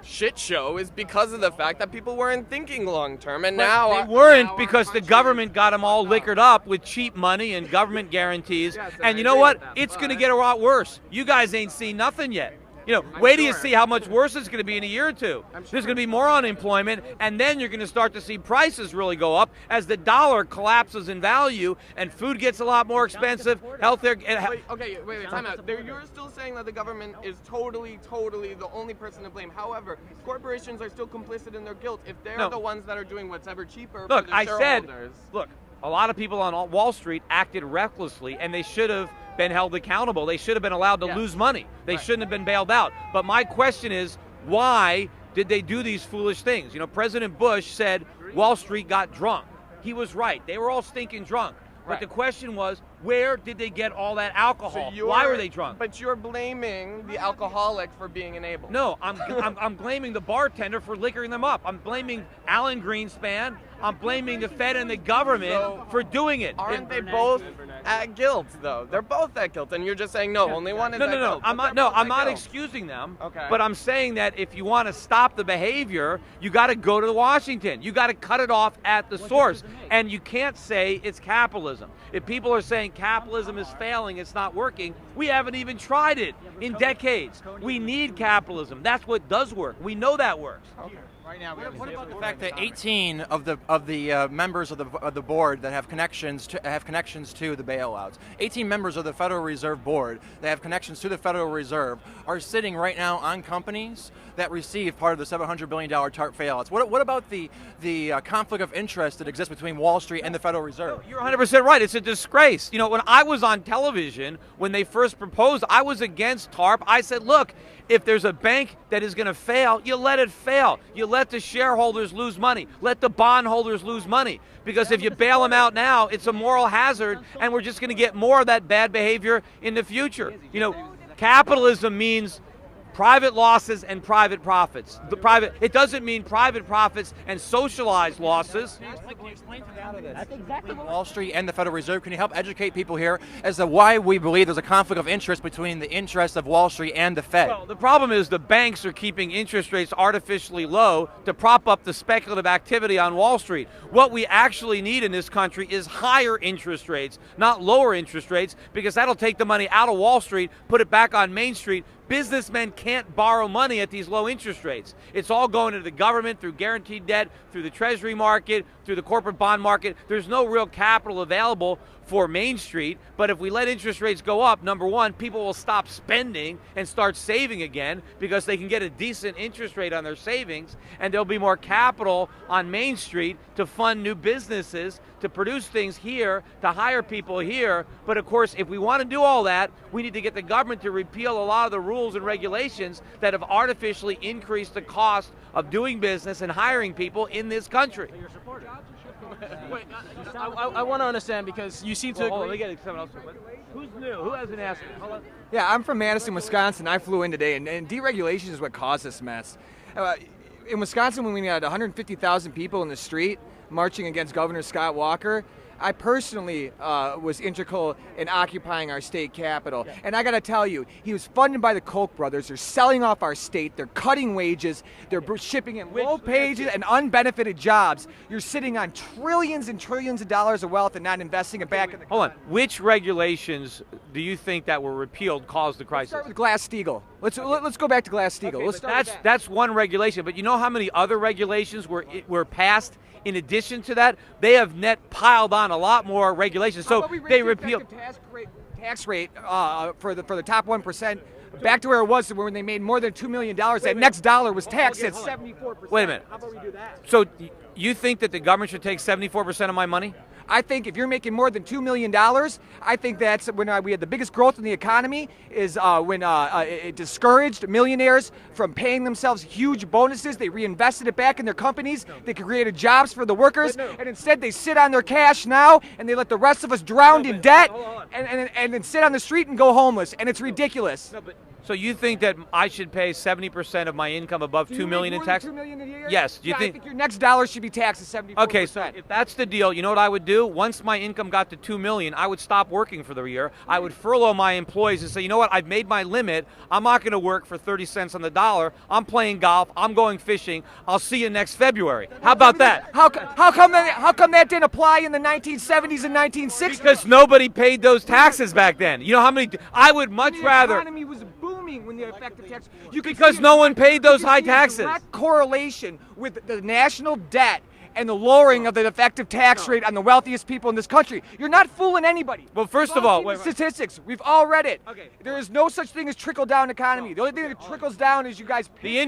shit show is because of the fact that people weren't thinking long term, and now they weren't because the government got them all liquored up with cheap money and government guarantees. And you know what? It's going to get a lot worse. You guys ain't seen nothing yet. Wait till you see how much worse it's going to be in a year or two. There's going to be more unemployment, and then you're going to start to see prices really go up as the dollar collapses in value and food gets a lot more expensive. Healthcare. Wait, time out. You're still saying that the government is totally the only person to blame. However, corporations are still complicit in their guilt if they're the ones that are doing what's ever cheaper for the shareholders. Look, a lot of people on Wall Street acted recklessly, and they should have been held accountable. They should have been allowed to lose money. They shouldn't have been bailed out. But my question is, why did they do these foolish things? President Bush said Wall Street got drunk. he was right. They were all stinking drunk. But the question was, where did they get all that alcohol? Why were they drunk? But you're blaming the alcoholic for being enabled. No, I'm blaming the bartender for liquoring them up. I'm blaming Alan Greenspan. I'm blaming the Fed and the government for doing it. Aren't they both at guilt, though? They're both at guilt, and you're just saying, no, only one is at guilt. I'm not excusing them. Okay. But I'm saying that if you want to stop the behavior, you got to go to Washington. You got to cut it off at the source. And you can't say it's capitalism. If people are saying capitalism is failing, it's not working, we haven't even tried it in decades. We need capitalism. That's what does work. We know that works. Right now, what about the fact that 18 of the members of the board that have connections to the bailouts, 18 members of the Federal Reserve Board that have connections to the Federal Reserve are sitting right now on companies that receive part of the $700 billion TARP bailouts? What about the conflict of interest that exists between Wall Street and the Federal Reserve? You're 100% right. It's a disgrace. You know, when I was on television, when they first proposed, I was against TARP. I said, look, if there's a bank that is going to fail, you let it fail. You let the shareholders lose money. Let the bondholders lose money. Because if you bail them out now, it's a moral hazard, and we're just going to get more of that bad behavior in the future. You know, capitalism means private losses and private profits. It doesn't mean private profits and socialized losses. That's exactly Wall Street and the Federal Reserve. Can you help educate people here as to why we believe there's a conflict of interest between the interests of Wall Street and the Fed? Well, the problem is the banks are keeping interest rates artificially low to prop up the speculative activity on Wall Street. What we actually need in this country is higher interest rates, not lower interest rates, because that'll take the money out of Wall Street, put it back on Main Street. Businessmen can't borrow money at these low interest rates. It's all going to the government through guaranteed debt, through the treasury market, through the corporate bond market. There's no real capital available for Main Street, but if we let interest rates go up, number one, people will stop spending and start saving again because they can get a decent interest rate on their savings, and there'll be more capital on Main Street to fund new businesses, to produce things here, to hire people here. But of course, if we want to do all that, we need to get the government to repeal a lot of the rules and regulations that have artificially increased the cost of doing business and hiring people in this country. Wait, I want to understand, because you seem to agree. Hold on, let me get someone else. Who's new? Who hasn't asked me? Hold on. Yeah, I'm from Madison, Wisconsin. I flew in today, and deregulation is what caused this mess. In Wisconsin, when we had 150,000 people in the street marching against Governor Scott Walker, I personally was integral in occupying our state capitol. Yeah. And I got to tell you, he was funded by the Koch brothers. They're selling off our state. They're cutting wages. They're shipping in low pages and unbenefited jobs. You're sitting on trillions and trillions of dollars of wealth and not investing it back in the Hold on. Which regulations do you think that were repealed caused the crisis? Let's start with Glass-Steagall. Let's go back to Glass-Steagall. Okay, that's one regulation. But you know how many other regulations were passed? In addition to that, they have net piled on a lot more regulations. So they repealed tax rate for the top 1% back to where it was when they made more than $2 million. That next dollar was taxed at 74%. Wait a minute. How about we do that? So you think that the government should take 74% of my money? I think if you're making more than $2 million, I think that's when we had the biggest growth in the economy is when it discouraged millionaires from paying themselves huge bonuses. They reinvested it back in their companies. They created jobs for the workers, and instead they sit on their cash now, and they let the rest of us drown in debt and then sit on the street and go homeless, and it's ridiculous. So you think that I should pay 70% of my income above $2 million in tax? $2 million a year? Yes. Do you I think your next dollar should be taxed at 74%. Okay, so if that's the deal, you know what I would do? Once my income got to $2 million, I would stop working for the year. I would furlough my employees and say, you know what? I've made my limit. I'm not going to work for 30 cents on the dollar. I'm playing golf. I'm going fishing. I'll see you next February. How about that? How come that didn't apply in the 1970s and 1960s? Because nobody paid those taxes back then. You know how many? I would much rather. The economy was booming when the effective tax. Because no one paid those high taxes. Direct correlation with the national debt and the lowering of the effective tax rate on the wealthiest people in this country. You're not fooling anybody. Well, first of all, statistics. We've all read it. Okay. There is no such thing as trickle-down economy. The only thing that trickles down is you guys pay the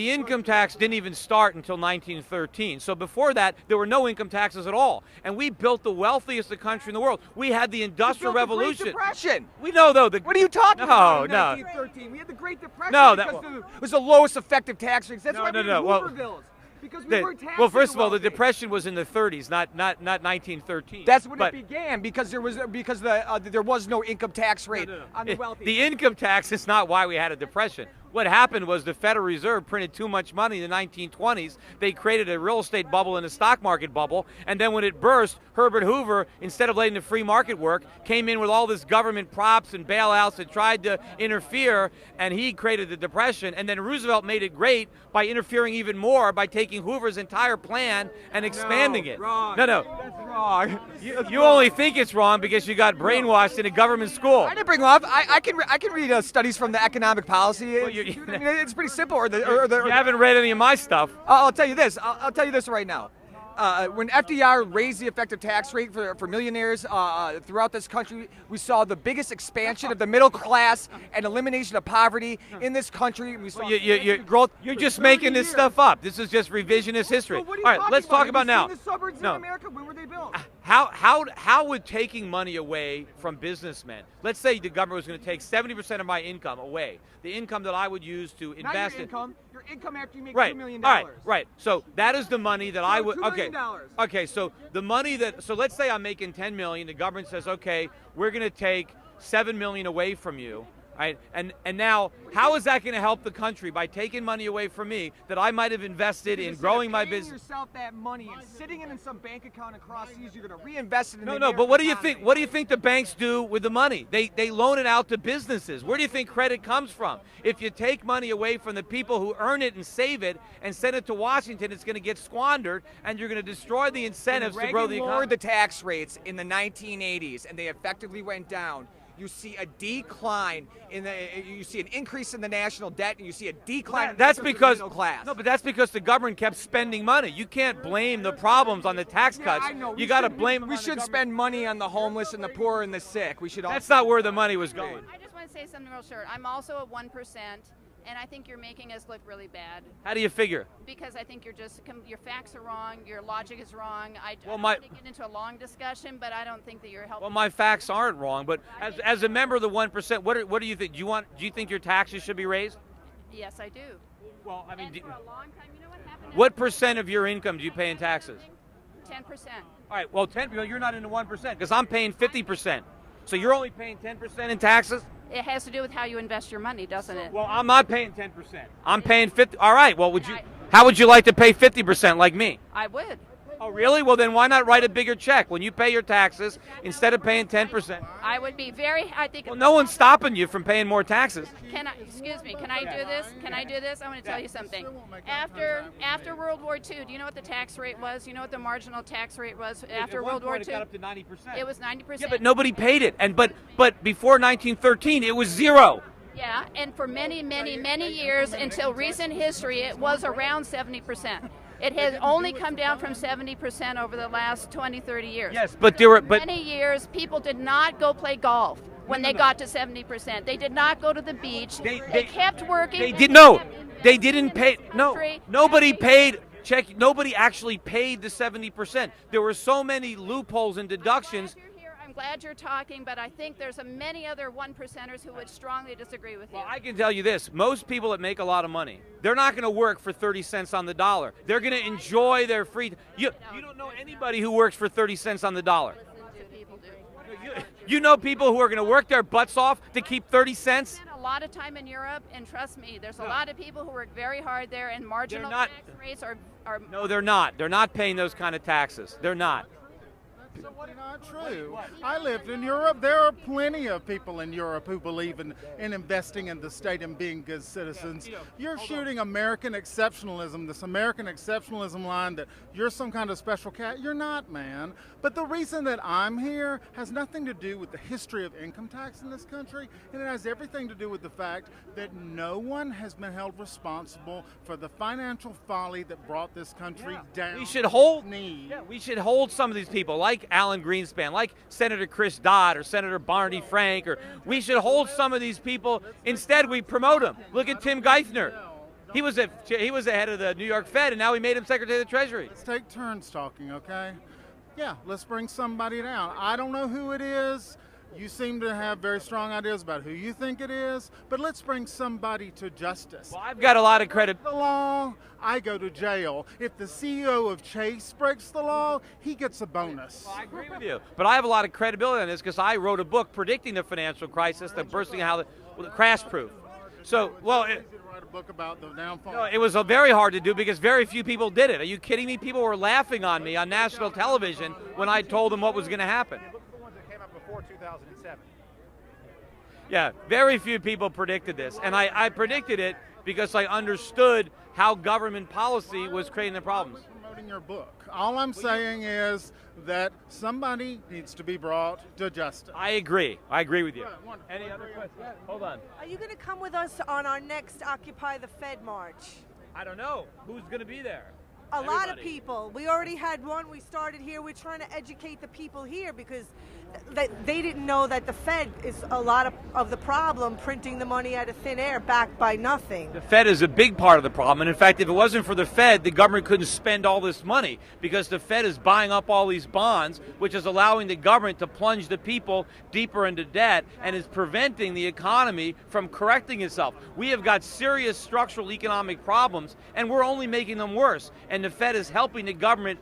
income tax didn't even start until 1913. So before that, there were no income taxes at all. And we built the wealthiest country in the world. We had the Industrial Revolution. The Great Depression. We know, though. What are you talking about? No. 1913. We had the Great Depression. No, because it was the lowest effective tax rates. That's why we had Hoover bills. Because we weren't taxing well, first the of all, the wealthy. Depression was in the 30s, not 1913. That's when But- it began because there was no income tax rate on the wealthy. The income tax is not why we had a depression. What happened was the Federal Reserve printed too much money in the 1920s. They created a real estate bubble and a stock market bubble. And then when it burst, Herbert Hoover, instead of letting the free market work, came in with all this government props and bailouts and tried to interfere. And he created the depression. And then Roosevelt made it great by interfering even more by taking Hoover's entire plan and expanding it. Wrong. No. That's wrong. You only think it's wrong because you got brainwashed in a government school. I didn't bring them up. I can read studies from the economic policy. I mean, it's pretty simple. You haven't read any of my stuff. I'll tell you this. I'll tell you this right now. When FDR raised the effective tax rate for millionaires throughout this country, we saw the biggest expansion of the middle class and elimination of poverty in this country. We saw growth. You're just making this stuff up. This is just revisionist history. What are you All right, talking let's talk Have about you now. seen the suburbs No. in America? When were they built? How would taking money away from businessmen, let's say the government was going to take 70% of my income away, the income that I would use to Not invest your in. income. Your income after you make Right. $2 million. Right. So that is the money that I would. $2 Okay. million. Okay. So the money that. So let's say I'm making 10 million. The government says, okay, we're going to take 7 million away from you. Right. And now, how is that going to help the country by taking money away from me that I might have invested in growing my business? Yourself that money and sitting it in some bank account across seas, you're going to reinvest it in the No, but what do you think? What do you think the banks do with the money? They loan it out to businesses. Where do you think credit comes from? If you take money away from the people who earn it and save it and send it to Washington, it's going to get squandered, and you're going to destroy the incentives to grow the economy. lowered the tax rates in the 1980s, and they effectively went down. You see a decline you see an increase in the national debt, and you see a decline. That's in the because middle class. no, but that's because the government kept spending money. You can't blame the problems on the tax cuts. I know. You got to blame them. We should spend money on the homeless and the poor and the sick. We should. That's not where the money was going. I just want to say something real short. I'm also at 1%, and I think you're making us look really bad. How do you figure? Because I think your facts are wrong, your logic is wrong. I don't my- want to get into a long discussion, but I don't think that you're helping. Well, my facts aren't wrong, but as a member of the 1%, what do you think? Do you think your taxes should be raised? Yes, I do. Well, I mean, and for a long time, you know what happened? What percent of your income do you pay in taxes? 10%. All right, well, you're not in the 1% because I'm paying 50%. So you're only paying 10% in taxes? It has to do with how you invest your money, doesn't it? Well, I'm not paying 10%. I'm paying 50. All right, well, how would you like to pay 50% like me? I would. Oh, really? Well, then why not write a bigger check when you pay your taxes instead of paying 10%? I would be I think. Well, no one's stopping you from paying more taxes. Excuse me, can I do this? Can I do this? I want to tell you something. After World War II, do you know what the tax rate was? Do you know what the marginal tax rate was after World War II? It got up to 90%. It was 90%. Yeah, but nobody paid it. But before 1913, it was zero. Yeah, and for many, many, many years until recent history, it was around 70%. It has only come down from 70% over the last 20, 30 years. Yes, but there were many years people did not go play golf when they got to 70%. They did not go to the beach. They kept working. They didn't pay. No, nobody paid. Nobody actually paid the 70%. There were so many loopholes and deductions. I'm glad you're talking, but I think there's many other 1%ers who would strongly disagree with you. I can tell you this. Most people that make a lot of money, they're not going to work for 30 cents on the dollar. They're going to enjoy their free. You don't know anybody who works for 30 cents on the dollar. You know people who are going to work their butts off to keep 30 cents? I spent a lot of time in Europe, and trust me, there's a lot of people who work very hard there, and marginal tax rates are. No, they're not. They're not paying those kind of taxes. They're not. Not true. I lived in Europe. There are plenty of people in Europe who believe in investing in the state and being good citizens. You're shooting American exceptionalism, this American exceptionalism line that you're some kind of special cat. You're not, man. But the reason that I'm here has nothing to do with the history of income tax in this country, and it has everything to do with the fact that no one has been held responsible for the financial folly that brought this country down. We should hold some of these people, like Alan Greenspan, like Senator Chris Dodd or Senator Barney Frank, or we should hold some of these people. Instead, we promote them. Look at Tim Geithner. He was the head of the New York Fed, and now we made him Secretary of the Treasury. Let's take turns talking, okay? Yeah, let's bring somebody down. I don't know who it is. You seem to have very strong ideas about who you think it is, but let's bring somebody to justice. Well, I've got a lot of credit. The law, I go to jail. If the CEO of Chase breaks the law, he gets a bonus. Well, I agree with you. But I have a lot of credibility on this because I wrote a book predicting the financial crisis, the bursting how the crash proof. So, well, Write a book about the downfall. no, it was very hard to do because very few people did it. Are you kidding me? People were laughing on me on national television when I told them what was going to happen. Look at the ones that came up before 2007. Yeah, very few people predicted this. And I predicted it because I understood how government policy was creating the problems. Promoting your book. All I'm saying is that somebody needs to be brought to justice. I agree. I agree with you. Any other questions? Hold on. Are you going to come with us on our next Occupy the Fed march? I don't know. Who's going to be there? A lot of people. We already had one. We started here. We're trying to educate the people here because they didn't know that the Fed is a lot of the problem, printing the money out of thin air, backed by nothing. The Fed is a big part of the problem. And in fact, if it wasn't for the Fed, the government couldn't spend all this money because the Fed is buying up all these bonds, which is allowing the government to plunge the people deeper into debt and is preventing the economy from correcting itself. We have got serious structural economic problems, and we're only making them worse. And the Fed is helping the government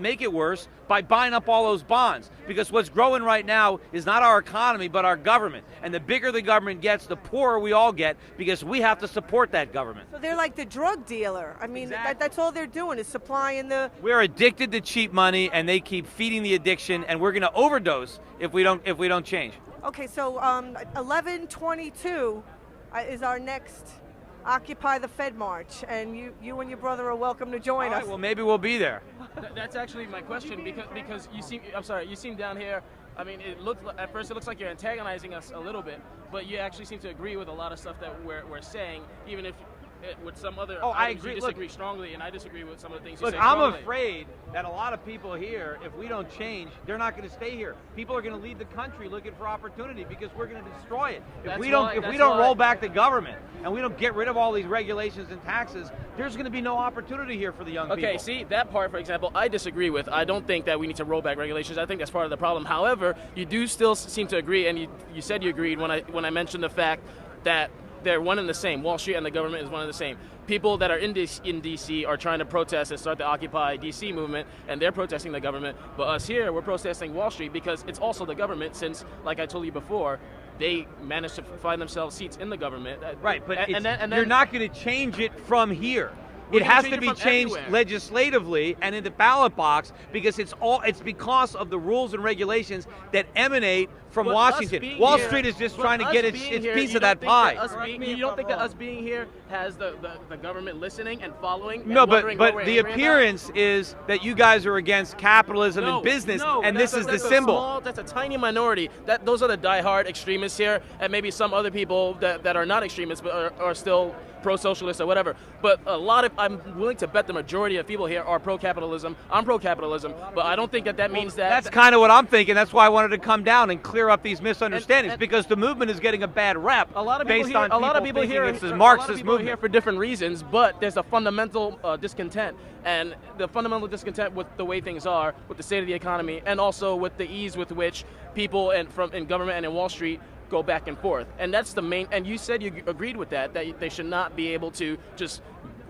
make it worse by buying up all those bonds. Because what's growing right now is not our economy, but our government. And the bigger the government gets, the poorer we all get because we have to support that government. So they're like the drug dealer. I mean, that's all they're doing is supplying the... We're addicted to cheap money, and they keep feeding the addiction, and we're going to overdose if we don't change. Okay, so 11/22 is our next Occupy the Fed march, and you and your brother are welcome to join us. Well, maybe we'll be there. That's actually my question because you seem. I'm sorry. You seem down here. I mean, at first it looks like you're antagonizing us a little bit, but you actually seem to agree with a lot of stuff that we're saying, even if with some other I agree. You disagree strongly, and I disagree with some of the things you Look, say I'm strongly. afraid that a lot of people here, if we don't change, they're not going to stay here. People are going to leave the country looking for opportunity because we're going to destroy it. If we don't roll back the government and we don't get rid of all these regulations and taxes, there's going to be no opportunity here for the young people. Okay, see, that part, for example, I disagree with. I don't think that we need to roll back regulations. I think that's part of the problem. However, you do still seem to agree, and you said you agreed when I mentioned the fact that they're one and the same. Wall Street and the government is one and the same. People that are in D.C. are trying to protest and start the Occupy D.C. movement, and they're protesting the government. But us here, we're protesting Wall Street because it's also the government since, like I told you before, they managed to find themselves seats in the government. Right, but and then you're not going to change it from here. It has to be changed legislatively and in the ballot box because it's because of the rules and regulations that emanate from Washington. Wall Street is just trying to get its piece of that pie. You don't think that us being here has the government listening and following? No, but the appearance is that you guys are against capitalism and business, and this is the symbol. That's a tiny minority. Those are the diehard extremists here, and maybe some other people that are not extremists but are still pro-socialist or whatever. But I'm willing to bet the majority of people here are pro-capitalism. I'm pro-capitalism, but I don't think that means that. That's kind of what I'm thinking. That's why I wanted to come down and clear up these misunderstandings because the movement is getting a bad rep. A lot of people here, it's a Marxist movement. Here for different reasons, but there's a fundamental discontent, and the fundamental discontent with the way things are, with the state of the economy, and also with the ease with which people in government and in Wall Street go back and forth. And that's the main, and you said you agreed with that they should not be able to just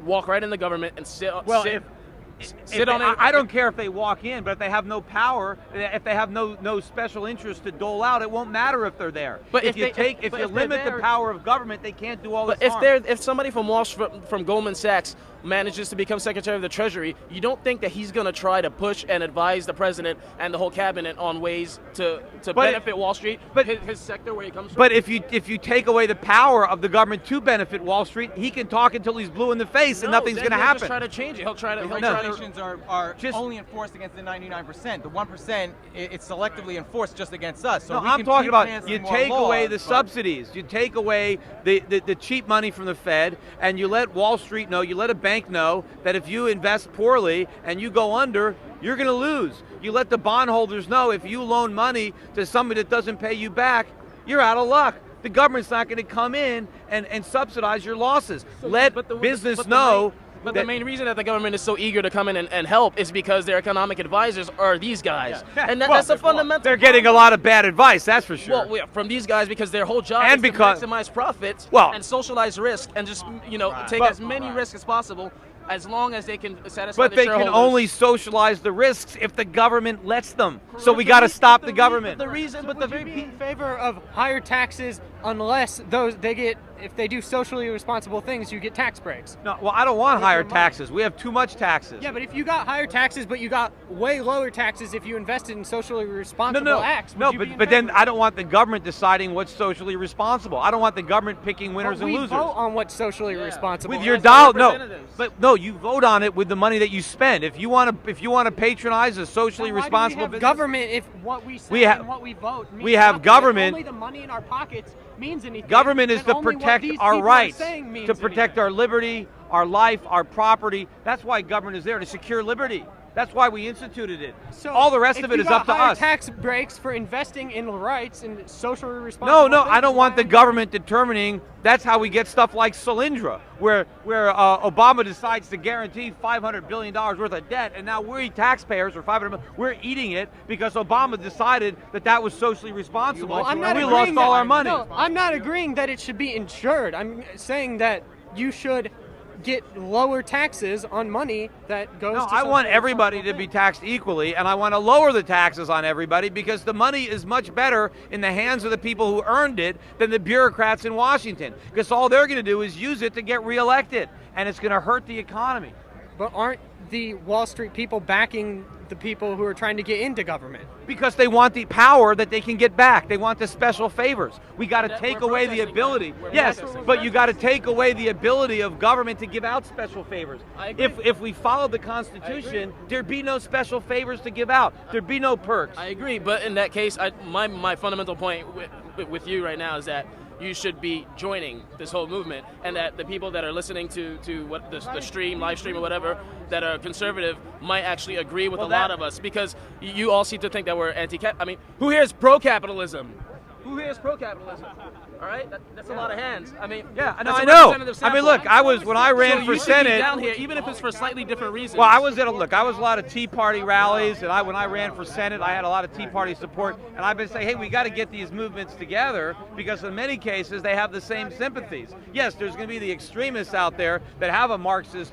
walk right in the government and sit on it. I don't care if they walk in, but if they have no power, if they have no special interest to dole out, it won't matter if they're there. But if you limit the power of government, they can't do all this harm. If somebody from Goldman Sachs manages to become Secretary of the Treasury, you don't think that he's going to try to push and advise the president and the whole cabinet on ways to benefit Wall Street, his sector where he comes from? But if you take away the power of the government to benefit Wall Street, he can talk until he's blue in the face and nothing's going to happen. He'll just try to change it. He'll try to. Regulations are only enforced against the 99%. The 1%, it's selectively enforced just against us. So I'm talking about you take away the subsidies, you take away the cheap money from the Fed, and you let Wall Street know, you let a bank know that if you invest poorly and you go under, you're going to lose. You let the bondholders know if you loan money to somebody that doesn't pay you back, you're out of luck. The government's not going to come in and subsidize your losses. Let business know But the main reason that the government is so eager to come in and help is because their economic advisors are these guys. Yeah. And that's a fundamental. They're getting a lot of bad advice, that's for sure. Well, from these guys because their whole job And is because- to maximize profits Well- and socialize risk and just, take But- as many risks as possible as long as they can satisfy But the they can shareholders. only socialize the risks if the government lets them. So we got to stop the government. Would you be in favor of higher taxes unless if they do socially responsible things, you get tax breaks? No, well, I don't want higher taxes. We have too much taxes. Yeah, but if you got higher taxes, but you got way lower taxes if you invested in socially responsible acts, would you be in but then favor? I don't want the government deciding what's socially responsible. I don't want the government picking winners But and we losers. vote on what's socially responsible. With your as dollar, no, representatives. but no, you vote on it with the money that you spend. If you want to patronize a socially Then why do responsible we have business, government if what we say and what we vote means we have nothing? government. If only the money in our pockets means anything. Government is then to only what protect these our people are rights, saying means to protect our liberty, our life, our property. That's why government is there, to secure liberty. That's why we instituted it. So all the rest if of it you is got up to higher us. tax breaks for investing in rights and socially responsible. No, I things, don't want the government determining. That's how we get stuff like Solyndra, where Obama decides to guarantee $500 billion worth of debt, and now we taxpayers, or $500 million, we're eating it because Obama decided that was socially responsible, Well, I'm not and we agreeing lost all that- our money. No, I'm not agreeing that it should be insured. I'm saying that you should get lower taxes on money that goes No, to I want socially everybody to be taxed equally, and I want to lower the taxes on everybody because the money is much better in the hands of the people who earned it than the bureaucrats in Washington. Because all they're going to do is use it to get reelected, and it's going to hurt the economy. But aren't the Wall Street people backing the people who are trying to get into government? Because they want the power that they can get back. They want the special favors. We got to take away the ability. Yes, but you got to take away the ability of government to give out special favors. If we followed the Constitution, there'd be no special favors to give out. There'd be no perks. I agree, but in that case, my fundamental point with you right now is that you should be joining this whole movement, and that the people that are listening to what the stream, live stream, or whatever, that are conservative might actually agree with a lot of us, because you all seem to think that we're anti-cap. I mean, who here is pro-capitalism? Who here is pro-capitalism? All right, that's a lot of hands. I mean, yeah, that's a I know. representative I mean, sample. look, when I ran So for you should be Senate, down here, even if it's for slightly different reasons. well, I was a lot of Tea Party rallies, and when I ran for Senate, I had a lot of Tea Party support, and I've been saying, hey, we got to get these movements together because in many cases they have the same sympathies. Yes, there's going to be the extremists out there that have a Marxist,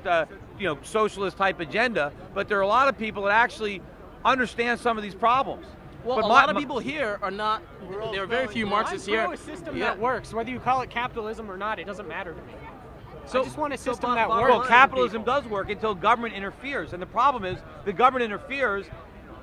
socialist type agenda, but there are a lot of people that actually understand some of these problems. Well, But a lot of people here are not. There are very few Marxists I'm here. pro a system that works, whether you call it capitalism or not. It doesn't matter to me. I just want a system that works. Well, capitalism does work until government interferes, and the problem is the government interferes,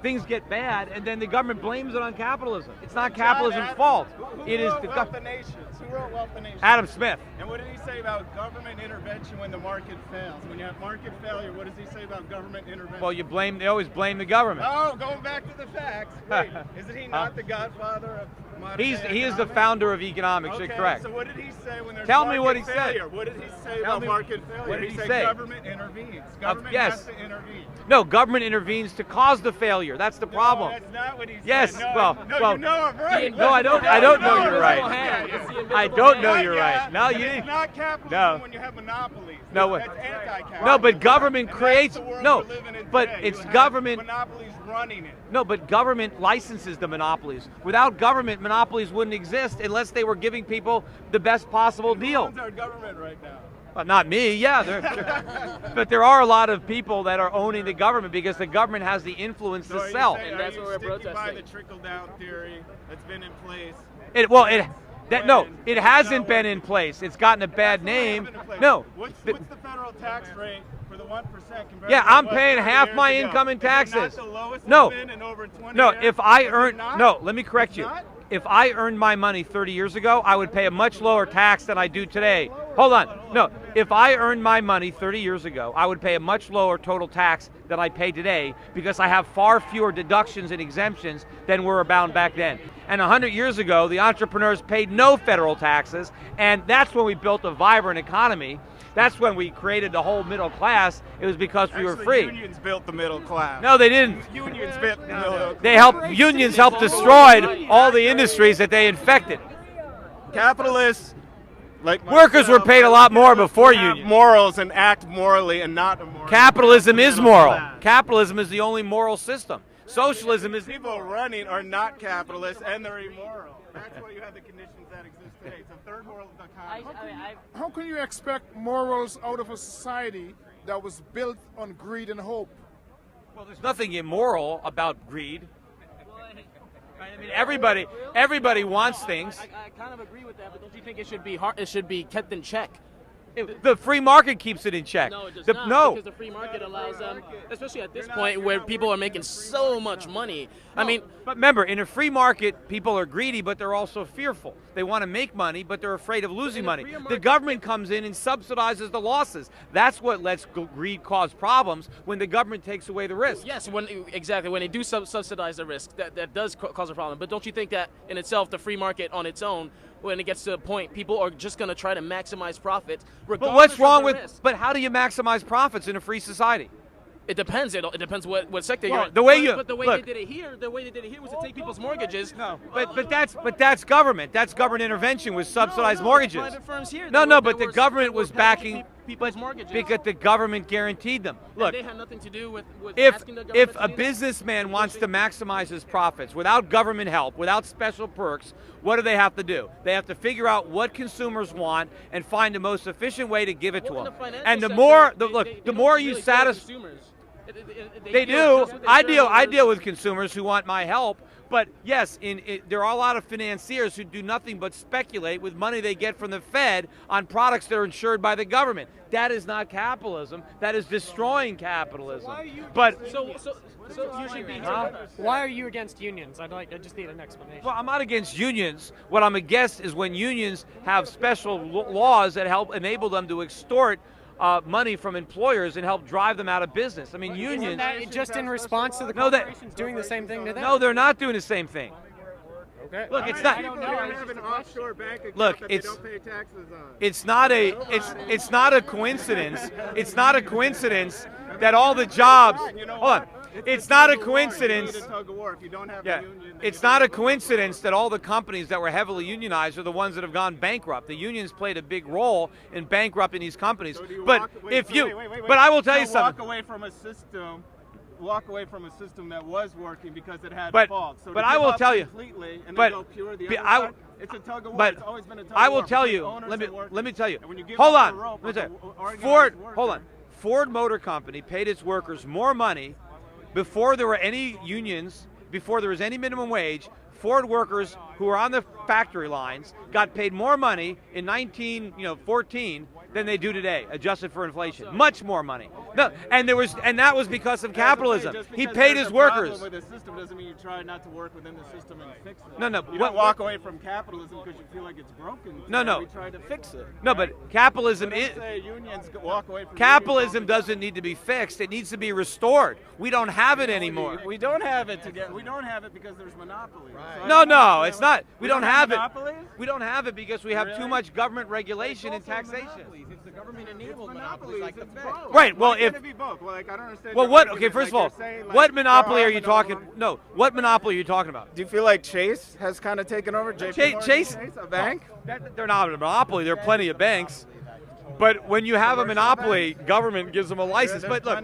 things get bad, and then the government blames it on capitalism. It's not capitalism's fault. It is the Wealth of Nations? Who wrote Wealth of Nations? Adam Smith. And what did he say about government intervention when the market fails? When you have market failure, what does he say about government intervention? Well, they always blame the government. Oh, going back to the facts. Wait, isn't he not the godfather of modern He day is the economics? founder of economics. Okay, You're correct. So what did he say when there's Tell market me what he said. failure? What did he say Tell about me- market failure? what did he said say? government intervenes. Government yes. has to intervene. No, government intervenes to cause the failure. That's the problem. That's not what he said. Yes, No, well, you know it right. No, I don't know you're right. I don't know you're right. No, you It's not capitalism No. when you have monopolies. No, That's anti-capitalism. No, but government creates That's the world no, we're living in but today. it's You have government. monopolies running it. No, but government licenses the monopolies. Without government, monopolies wouldn't exist unless they were giving people the best possible Who deal. owns our government right now? Not me, yeah. But there are a lot of people that are owning the government because the government has the influence So to are you sell. saying- are you sticking by the trickle-down theory that's been in place? It hasn't been in place. It's gotten a bad name. No. What's the federal tax rate for the 1% compared Yeah, to I'm what paying 30 half years my ago? income in Is it taxes. not the lowest No. it's been in over 20 No, years? if I Is it earn not? no, let me correct It's you. not? If I earned my money 30 years ago, I would pay a much lower tax than I do today. Hold on. No, if I earned my money 30 years ago, I would pay a much lower total tax than I pay today because I have far fewer deductions and exemptions than were abound back then. And 100 years ago, the entrepreneurs paid no federal taxes, and that's when we built a vibrant economy. That's when we created the whole middle class. It was because we were free. Unions built the middle class. No, they didn't. Unions built the middle class. Unions helped destroy all the industries that they infected. Capitalists Like Workers were paid a lot more before have unions. morals and act morally and not immorally. Capitalism is moral. Capitalism is the only moral system. Socialism is People running are not capitalists and they're immoral. That's why you have the conditions that exist today. It's a third world economy. How can you expect morals out of a society that was built on greed and hope? Well, there's nothing immoral about greed. I mean, everybody wants things. I kind of agree with that, but don't you think it should be hard? It should be kept in check. The free market keeps it in check. No, it does not. No. Because the free market allows them, especially at this point where people are making so much money. I mean, but remember, in a free market, people are greedy, but they're also fearful. They want to make money, but they're afraid of losing money. The government comes in and subsidizes the losses. That's what lets greed cause problems when the government takes away the risk. yes, exactly. When they do subsidize the risk, that does cause a problem. But don't you think that in itself, the free market on its own, when it gets to a point, people are just going to try to maximize profits. But what's wrong with? But how do you maximize profits in a free society? It depends. It depends what sector you're in. The way you but the way look, they did it here, was to take people's mortgages. No, but that's government. That's government intervention with subsidized mortgages. Private firms here. But the government was backing people's mortgages because the government guaranteed them. Look, and they had nothing to do with if asking the government a businessman wants to maximize his profits without government help, without special perks, what do they have to do? They have to figure out what consumers want and find the most efficient way to give it to them. And the more you satisfy. They do. I deal with consumers who want my help, but yes, there are a lot of financiers who do nothing but speculate with money they get from the Fed on products that are insured by the government. That is not capitalism. That is destroying capitalism. Why are you against unions? I just need an explanation. Well, I'm not against unions. What I'm against is when unions have special laws that help enable them to extort money from employers and help drive them out of business. I mean, unions. Isn't that just in response to the corporations doing the same thing to them? No, they're not doing the same thing. Okay. Look, it's not. Have an offshore bank account Look, that they don't pay taxes on. It's not a coincidence. It's not a coincidence that all the jobs. Hold on. It's not a coincidence. It's not a coincidence that all the companies that were heavily unionized are the ones that have gone bankrupt. The unions played a big role in bankrupting these companies. But I will tell you something. Walk away from a system that was working because it had faults. So but I will tell you. It's a tug of war. It's always been a tug of war. I will tell you. Let me tell you. Hold on. Ford Motor Company paid its workers more money before there were any unions, before there was any minimum wage. Ford workers who were on the factory lines got paid more money in 1914 than they do today, adjusted for inflation. Much more money. No, and that was because of capitalism. He paid his workers. With the system doesn't mean you try not to work within the system and fix it. No. You don't walk away from capitalism because you feel like it's broken. No. We try to fix it. No, but capitalism is. Unions walk away from capitalism doesn't need to be fixed. It needs to be restored. We don't have it anymore. We don't have it together. We don't have it because there's monopoly. Right. No, it's not. We don't have it. We don't have it because we have too much government regulation and taxation. It's the government enabled monopolies like the Fed. Right. Well, if. Like, I don't understand. Well, what? Okay, first of all, what monopoly are you talking? No, what monopoly are you talking about? Do you feel like Chase has kind of taken over? Chase, a bank? They're not a monopoly. There are plenty of banks. But when you have a monopoly, government gives them a license. But look,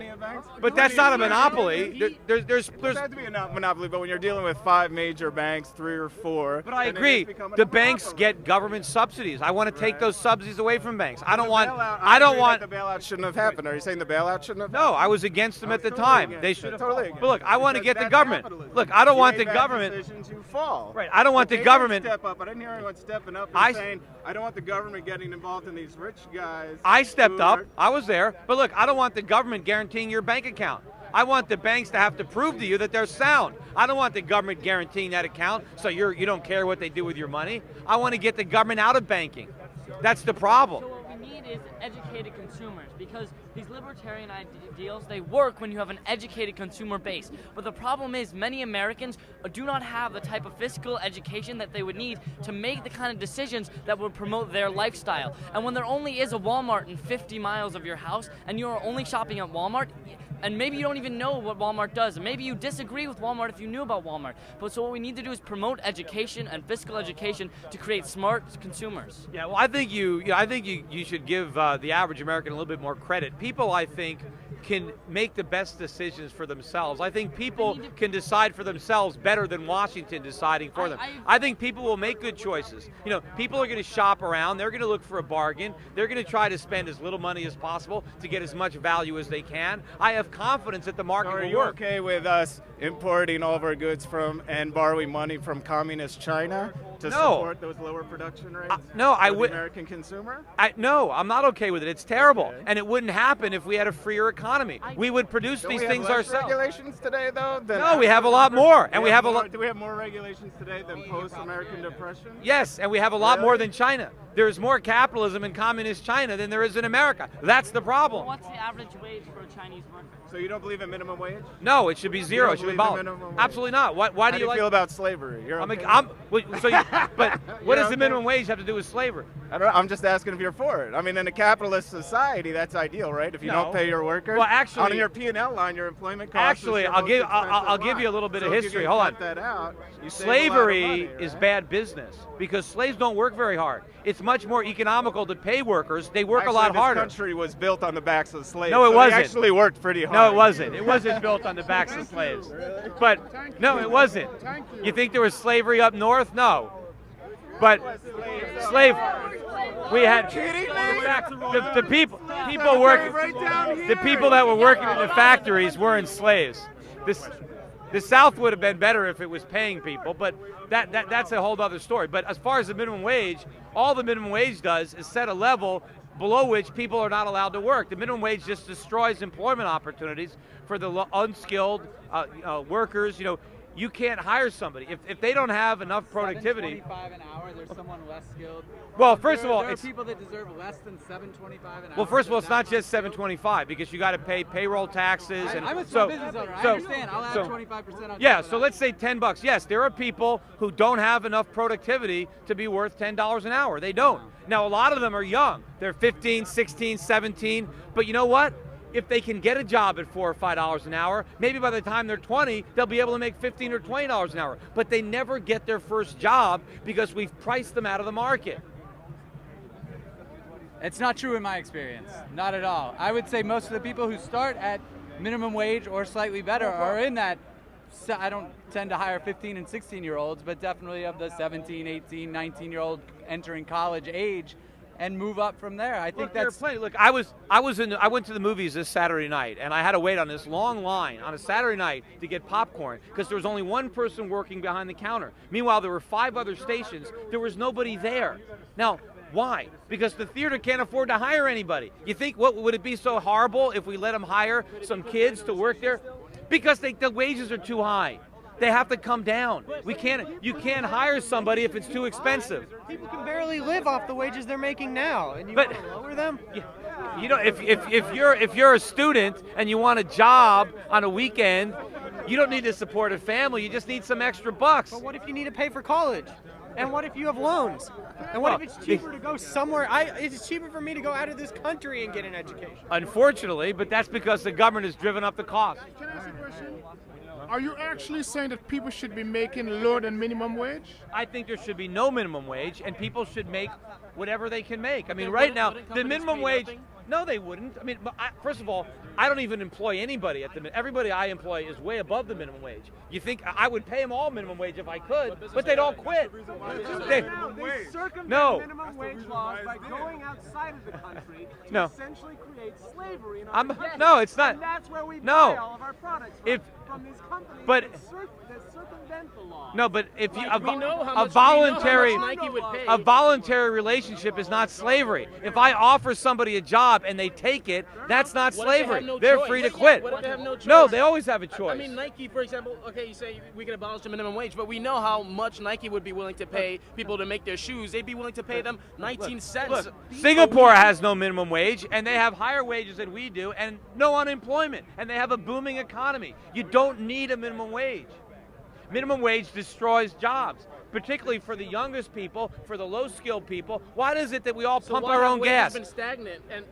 but that's not a monopoly. There's has to be a monopoly, but when you're dealing with 5 major banks, 3 or 4. But I agree. The banks get government subsidies. I want to take those subsidies away from banks. I don't want. The bailout shouldn't have happened. Are you saying the bailout shouldn't have? No, I was against them at the time. They should have. Totally. But look, I want to get the government. Look, I don't want the government. Decisions, you fall. Right. I don't want the government. Step up. I didn't hear anyone stepping up and saying, I don't want the government getting involved in these rich guys. I stepped up. I was there. But look, I don't want the government guaranteeing your bank account. I want the banks to have to prove to you that they're sound. I don't want the government guaranteeing that account so you don't care what they do with your money. I want to get the government out of banking. That's the problem. So what we need is educated consumers, because these libertarian ideals, they work when you have an educated consumer base. But the problem is many Americans do not have the type of fiscal education that they would need to make the kind of decisions that would promote their lifestyle. And when there only is a Walmart in 50 miles of your house and you are only shopping at Walmart, And maybe you don't even know what Walmart does. And maybe you disagree with Walmart if you knew about Walmart. But so what we need to do is promote education and fiscal education to create smart consumers. Yeah, well, I think you should give the average American a little bit more credit. People, I think, can make the best decisions for themselves. I think people can decide for themselves better than Washington deciding for them. I think people will make good choices. You know, people are going to shop around. They're going to look for a bargain. They're going to try to spend as little money as possible to get as much value as they can. I have confidence that the market Are will you work. okay with us importing all of our goods from and borrowing money from communist China to support those lower production rates? No, I would. would. The American consumer? No, I'm not okay with it. It's terrible, and it wouldn't happen if we had a freer economy. We would produce Don't these we have things less ourselves. regulations today, though? No, we have a lot more, and we have a lot. Do we have more regulations today than post-American Depression? Yes, and we have a lot more than China. There's more capitalism in communist China than there is in America. That's the problem. What's the average wage for a Chinese worker? So you don't believe in minimum wage? No, it should be zero. It should be abolished. Absolutely not. Why How do you like? feel about slavery? You're okay? But what does the okay? minimum wage have to do with slavery? I don't know. I'm just asking if you're for it. I mean, in a capitalist society, that's ideal, right? If you don't pay your workers. Well, actually, on your P&L line, your employment costs. Actually, I'll give you a little bit of history. Hold on. That out, Slavery is bad business because slaves don't work very hard. It's much more economical to pay workers. They work a lot harder. This country was built on the backs of slaves. No, it so wasn't. They actually worked pretty hard. No, it wasn't. It wasn't built on the backs of slaves. But no, it wasn't. You think there was slavery up north? No. But slave. We had the people working. The people that were working in the factories weren't slaves. The South would have been better if it was paying people, but that's a whole other story. But as far as the minimum wage, all the minimum wage does is set a level below which people are not allowed to work. The minimum wage just destroys employment opportunities for the unskilled workers. You know, you can't hire somebody if they don't have enough productivity. $7.25 an hour. There's someone less skilled. Well, first of all, there are it's people that deserve less than $7.25 an hour. well. First of all, it's not just $7.25 because you got to pay payroll taxes and I'm a small business owner. I understand. I'll add 25% on. Yeah, so let's say $10. Yes, there are people who don't have enough productivity to be worth $10 an hour. They don't. Now, a lot of them are young. They're 15, 16, 17. But you know what? If they can get a job at $4 or $5 an hour, maybe by the time they're 20, they'll be able to make $15 or $20 an hour. But they never get their first job because we've priced them out of the market. It's not true in my experience. Not at all. I would say most of the people who start at minimum wage or slightly better are in that. I don't tend to hire 15 and 16-year-olds, but definitely of the 17, 18, 19-year-old entering college age and move up from there. I think that's plenty. Look, I went to the movies this Saturday night, and I had to wait on this long line on a Saturday night to get popcorn because there was only one person working behind the counter. Meanwhile, there were 5 other stations. There was nobody there. Now, why? Because the theater can't afford to hire anybody. You think, what would it be so horrible if we let them hire some kids to work there? Because the wages are too high. They have to come down. You can't hire somebody if it's too expensive. People can barely live off the wages they're making now, and you want to lower them? You know, if you're a student and you want a job on a weekend, you don't need to support a family. You just need some extra bucks. But what if you need to pay for college? And what if you have loans? And what if it's cheaper to go somewhere? It's cheaper for me to go out of this country and get an education. Unfortunately, but that's because the government has driven up the cost. Can I ask a question? Are you actually saying that people should be making lower than minimum wage? I think there should be no minimum wage, and people should make whatever they can make. I mean, right now, the minimum wage... No, they wouldn't. I mean, first of all, I don't even employ anybody at the minimum. Everybody I employ is way above the minimum wage. You think I would pay them all minimum wage if I could, but they'd all quit. They circumvent minimum wage laws by going outside of the country to essentially create slavery in our society. No, it's not. And that's where we buy all of our products from these companies that circumvent the law. No, but if you, a voluntary relationship is not slavery. If I offer somebody a job and they take it, that's not slavery. They're free to quit. What if they have no choice? No, they always have a choice. I mean, Nike, for example, okay, you say we can abolish the minimum wage, but we know how much Nike would be willing to pay people to make their shoes. They'd be willing to pay them 19 cents. Look, Singapore has no minimum wage, and they have higher wages than we do, and no unemployment, and they have a booming economy. You don't need a minimum wage. Minimum wage destroys jobs. particularly for the youngest people, for the low-skilled people. Why is it that we all pump why our have own wages gas? been stagnant and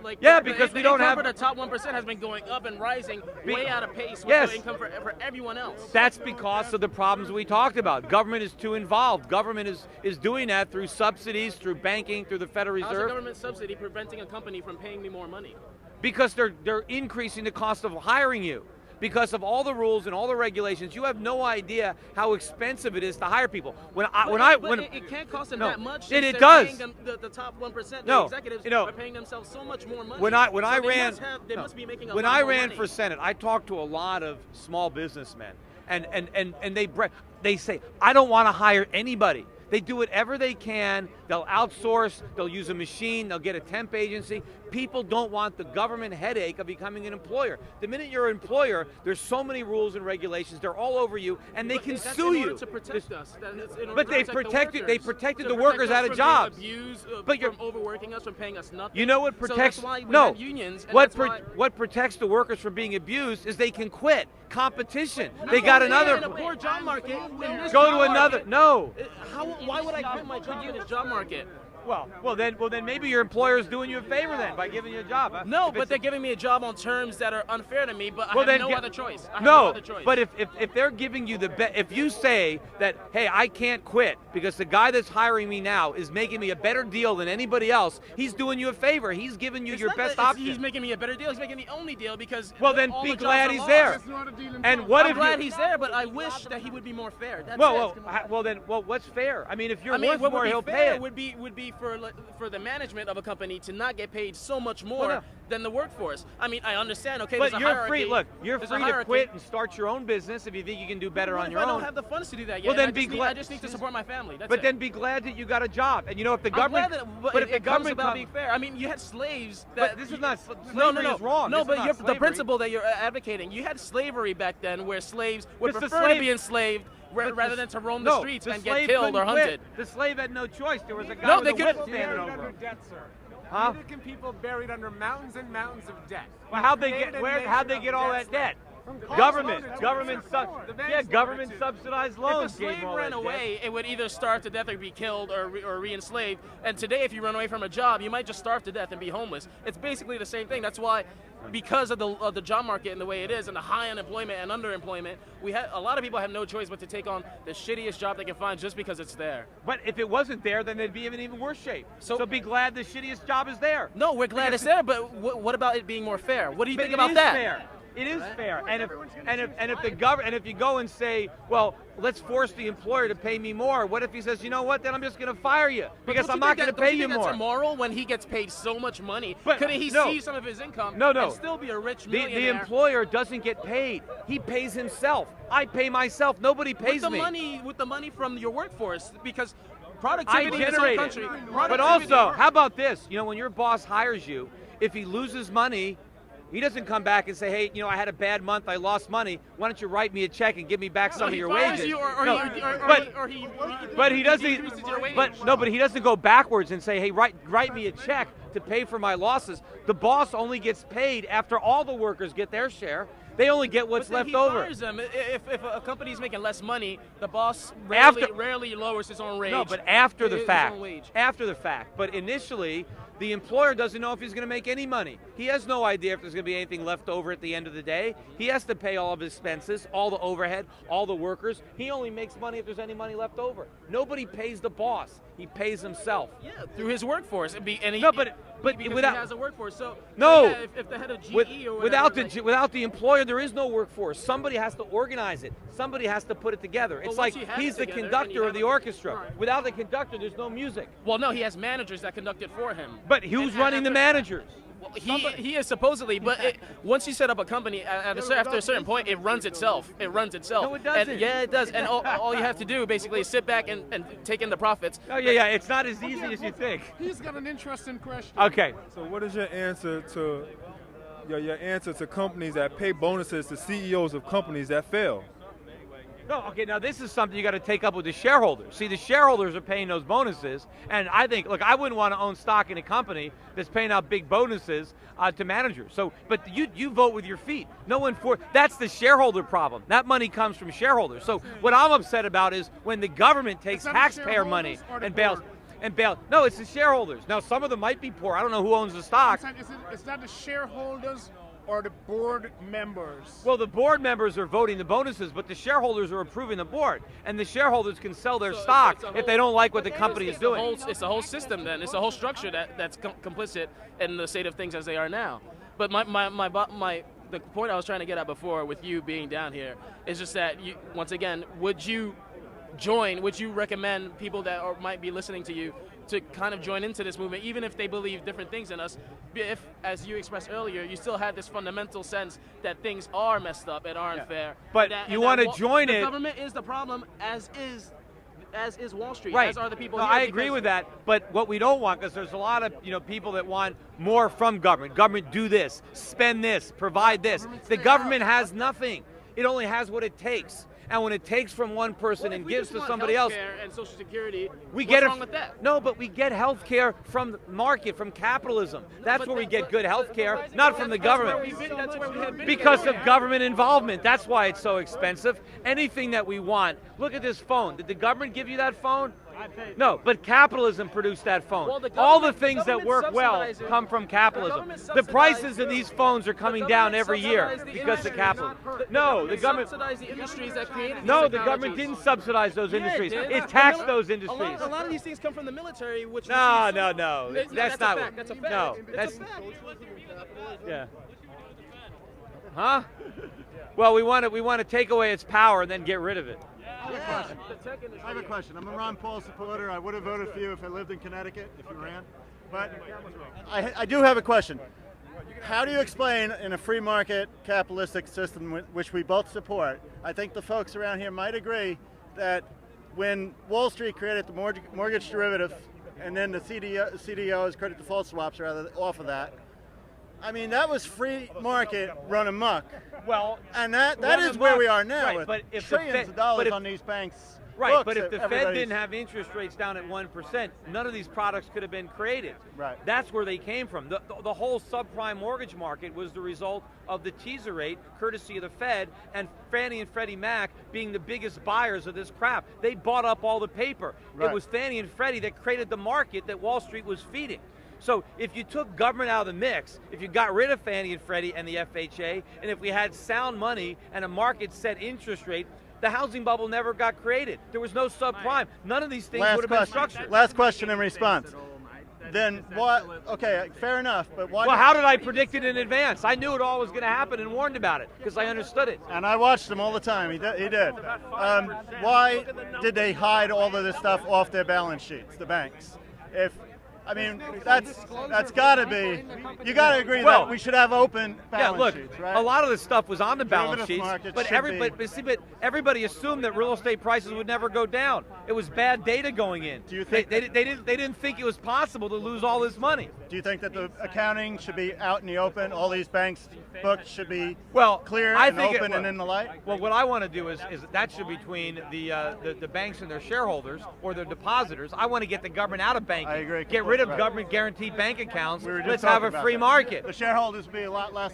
like Yeah, the because the we don't income have- for the top 1% has been going up and rising way out of pace with Yes. the income for everyone else. That's because of the problems we talked about. Government is too involved. Government is doing that through subsidies, through banking, through the Federal How's a Reserve. government subsidy preventing a company from paying me more money? Because they're increasing the cost of hiring you. Because of all the rules and all the regulations, you have no idea how expensive it is to hire people. It can't cost them No, that much. it since they're does. paying them, the top 1%, No, the executives you know, are paying themselves so much more money. When I So ran, they must be making a when lot I more ran money. for Senate, I talked to a lot of small businessmen, and they say, I don't want to hire anybody. They do whatever they can. They'll outsource. They'll use a machine. They'll get a temp agency. People don't want the government headache of becoming an employer. The minute you're an employer, there's so many rules and regulations. They're all over you, and they can That's sue in order you. to protect us. But they protected the workers out of jobs. Abuse, But from overworking us, from paying us nothing. You know what So protects? that's why we no. have unions. And What that's why, what protects the workers from being abused is they can quit. Competition. They No, got in another. a poor job market. in this Go job to another. market, No. Why would I quit my job in this job market? Well, then maybe your employer is doing you a favor then by giving you a job. Huh? No, If but it's they're giving me a job on terms that are unfair to me, but I Well, have then no get- other choice. I have no, other choice. but if they're giving you if you say that, hey, I can't quit because the guy that's hiring me now is making me a better deal than anybody else, he's doing you a favor. He's giving you It's your not best that option. He's making me a better deal. He's making the only deal because Well, then all be the jobs glad are he's lost. there. And what I'm if glad you, he's there, but I wish that he would be more fair. That's well, it. what's fair? I mean, if you're I mean, worth what more, would be he'll fair pay it. would be for the management of a company to not get paid so much more Well, no. than the workforce. I mean, I understand. Okay, But there's a you're hierarchy. free. Look, you're There's a free to hierarchy. quit and start your own business if you think you can do better What on if your I own. don't have the funds to do that yet? Well, then I be just need- glad. I just need to support my family. That's But it. then be glad that you got a job. And you know, if the I'm government, glad that, but if the it comes government about come- being fair. I mean, you had slaves. But That this is not no, slavery no. is wrong. No, This is but not the slavery. principle that you're advocating, you had slavery back then, where slaves would Because the prefer to slave- be enslaved But rather the- than to roam the no, streets the and get slave killed or couldn't quit. hunted. The slave had no choice. There was a guy No, with they a could- whip Buried standing under over him. debt, sir. Huh? Neither can people buried under mountains and mountains of debt. Well, how'd they Created get? a How'd nation they of get all debt that debt? From Government, Barcelona to government, the banks yeah, government wanted to. subsidized If loans. a gave slave them all ran that away, debt. it would either starve to death or be killed or re-enslaved. And today, if you run away from a job, you might just starve to death and be homeless. It's basically the same thing. That's why, because of the job market and the way it is, and the high unemployment and underemployment, a lot of people have no choice but to take on the shittiest job they can find just because it's there. But if it wasn't there, then they'd be in even worse shape. So be glad the shittiest job is there. No, we're glad it's there, but what about it being more fair? What do you But think it about is that? fair. It is fair. And if the government, and if you go and say, well, let's force the employer to pay me more, what if he says, you know what, then I'm just going to fire you because I'm not going to pay you more. That's immoral when he gets paid so much money. But Couldn't he no. see some of his income No. and still be a rich The millionaire? employer doesn't get paid. He pays himself. I pay myself. Nobody pays with the money from your workforce, because productivity I in this generate whole it. country. But also, how about this? You know, when your boss hires you, if he loses money, he doesn't come back and say, hey, you know, I had a bad month, I lost money. Why don't you write me a check and give me back some of your wages? But he doesn't. But he doesn't go backwards and say, hey, write me a check to pay for my losses. The boss only gets paid after all the workers get their share. They only get what's But then left he over. fires them. If a company's making less money, the boss After- rarely lowers his own wage. No, but after the his fact. own wage. After the fact. But initially, the employer doesn't know if he's going to make any money. He has no idea if there's going to be anything left over at the end of the day. He has to pay all of his expenses, all the overhead, all the workers. He only makes money if there's any money left over. Nobody pays the boss. He pays himself. Yeah, through his workforce. Because without- he has a workforce. So No. yeah, if the head of GE or without whatever, without the employer, there is no workforce. Somebody has to organize it. Somebody has to put it together. It's once like you have he's it the together, then conductor you of have the a- orchestra. Right. Without the conductor, there's no music. Well, no, he has managers that conduct it for him. But who's running the managers? Well, he is supposedly, but once you set up a company, after a certain point, it runs itself. It runs itself. No, it doesn't. And, yeah, it does. And all you have to do basically is sit back and take in the profits. Oh yeah, it's not as easy as you think. He's got an interesting question. Okay. So what is your answer to your answer to companies that pay bonuses to CEOs of companies that fail? No, okay, now this is something you got to take up with the shareholders. See, the shareholders are paying those bonuses, and I think, look, I wouldn't want to own stock in a company that's paying out big bonuses to managers. So, but you vote with your feet. No one that's the shareholder problem. That money comes from shareholders. So what I'm upset about is when the government takes taxpayer money and bails. No, it's the shareholders. Now, some of them might be poor. I don't know who owns the stock. It's not the shareholders or the board members? Well, the board members are voting the bonuses, but the shareholders are approving the board, and the shareholders can sell their stock if they don't like what the company is doing. It's the whole system then. It's the whole structure that's complicit in the state of things as they are now. But the point I was trying to get at before with you being down here is just that, once again, would you recommend people that might be listening to you to kind of join into this movement, even if they believe different things than us, if, as you expressed earlier, you still had this fundamental sense that things are messed up and aren't fair. But you want to join it. The government is the problem, as is Wall Street, right. as are the people here. I agree with that, but what we don't want, because there's a lot of people that want more from government. Government, do this, spend this, provide this. The government has nothing. It only has what it takes. And when it takes from one person and gives to somebody else, and Social Security, what's wrong with that? No, but we get health care from the market, from capitalism. That's where we get good health care, not from the government. That's where we have been. Because of government involvement. That's why it's so expensive. Anything that we want. Look at this phone. Did the government give you that phone? No, but capitalism produced that phone. Well, all the things that work well come from capitalism. The prices of these phones are coming down every year because of capitalism. No, the government subsidized the industries that created No, the government didn't subsidize those industries. It taxed those industries. A lot of these things come from the military, which No. That's not a fact. That's a fact. No, that's a fact. Yeah. Huh? Well, we want to take away its power and then get rid of it. I have a question. I'm a Ron Paul supporter. I would have voted for you if I lived in Connecticut, if you ran. But I do have a question. How do you explain in a free market capitalistic system which we both support, I think the folks around here might agree that when Wall Street created the mortgage derivative and then the CDOs, credit default swaps, rather, off of that, I mean, that was free market run amok. Well, and that is where we are now, right, with but if trillions of dollars on these banks. Right, but if the Fed didn't have interest rates down at 1%, none of these products could have been created. Right. That's where they came from. The whole subprime mortgage market was the result of the teaser rate, courtesy of the Fed, and Fannie and Freddie Mac being the biggest buyers of this crap. They bought up all the paper. Right. It was Fannie and Freddie that created the market that Wall Street was feeding. So if you took government out of the mix, if you got rid of Fannie and Freddie and the FHA, and if we had sound money and a market-set interest rate, the housing bubble never got created. There was no subprime. None of these things would have been structured. Last question in response. Then what? Okay, fair enough. But why? Well, how did I predict it in advance? I knew it all was going to happen and warned about it because I understood it. And I watched him all the time. He did. Why did they hide all of this stuff off their balance sheets, the banks? I mean, that's got to be. You got to agree that we should have open balance sheets, right? A lot of the stuff was on the balance sheets, but everybody assumed that real estate prices would never go down. It was bad data going in. Do you think they didn't think it was possible to lose all this money? Do you think that the accounting should be out in the open? All these banks' books should be clear and open and in the light? Well, what I want to do is that should be between the banks and their shareholders or their depositors. I want to get the government out of banking. I agree. Get rid of government guaranteed bank accounts. Let's have a free market. The shareholders would be a lot less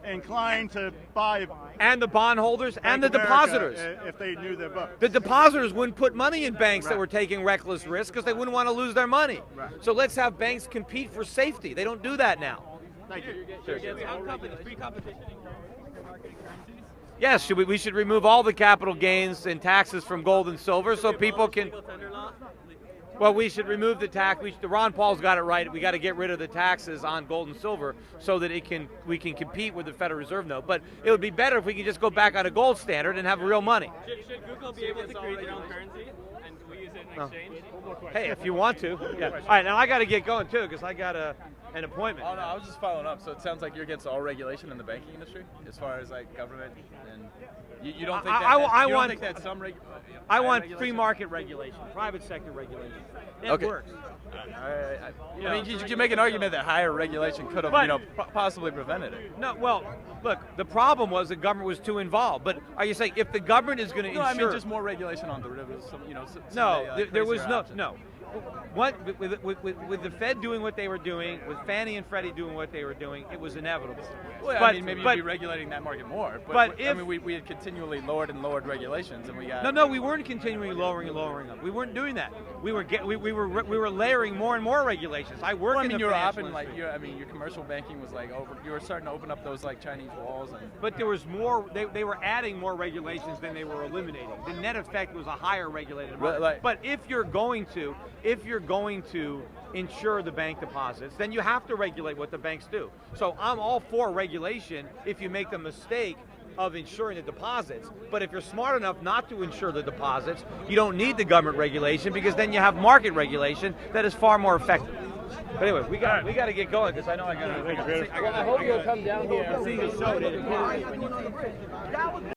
inclined to buy. And the bondholders and the depositors. If they knew their books. The depositors wouldn't put money in banks that were taking reckless risks because they wouldn't want to lose their money. Right. So let's have banks compete for safety. They don't do that now. Thank you. Free competition. Yes, we should remove all the capital gains and taxes from gold and silver so people can. Well, we should remove the tax. Ron Paul's got it right. We got to get rid of the taxes on gold and silver so that we can compete with the Federal Reserve note. But it would be better if we could just go back on a gold standard and have real money. Should Google be able to create their own currency and we use it in exchange? Hey, if you want to. Yeah. All right, now I got to get going too because I got an appointment. Oh no, I was just following up. So it sounds like you're against all regulation in the banking industry, as far as like government and. You don't think I you don't want think that some I want free market regulation, private sector regulation. It works. I mean, you can make an argument that higher regulation could have, possibly prevented it. No, well, look, the problem was the government was too involved. But are you saying if the government is going to insure? I mean just more regulation on derivatives. There was no. What with the Fed doing what they were doing, with Fannie and Freddie doing what they were doing, it was inevitable. Well, I mean, maybe you'd be regulating that market more. But I mean, we had continually lowered and lowered regulations, and we got no. We weren't continually lowering them. We weren't doing that. We were layering more and more regulations. I work in the financial industry. Your commercial banking was like over. You were starting to open up those like Chinese walls. But there was more. They were adding more regulations than they were eliminating. The net effect was a higher regulated market. But if you're going to insure the bank deposits, then you have to regulate what the banks do. So I'm all for regulation if you make the mistake of insuring the deposits. But if you're smart enough not to insure the deposits, you don't need the government regulation, because then you have market regulation that is far more effective. But anyway, we got to get going, because I know I got to. I hope you'll come down here. See you soon.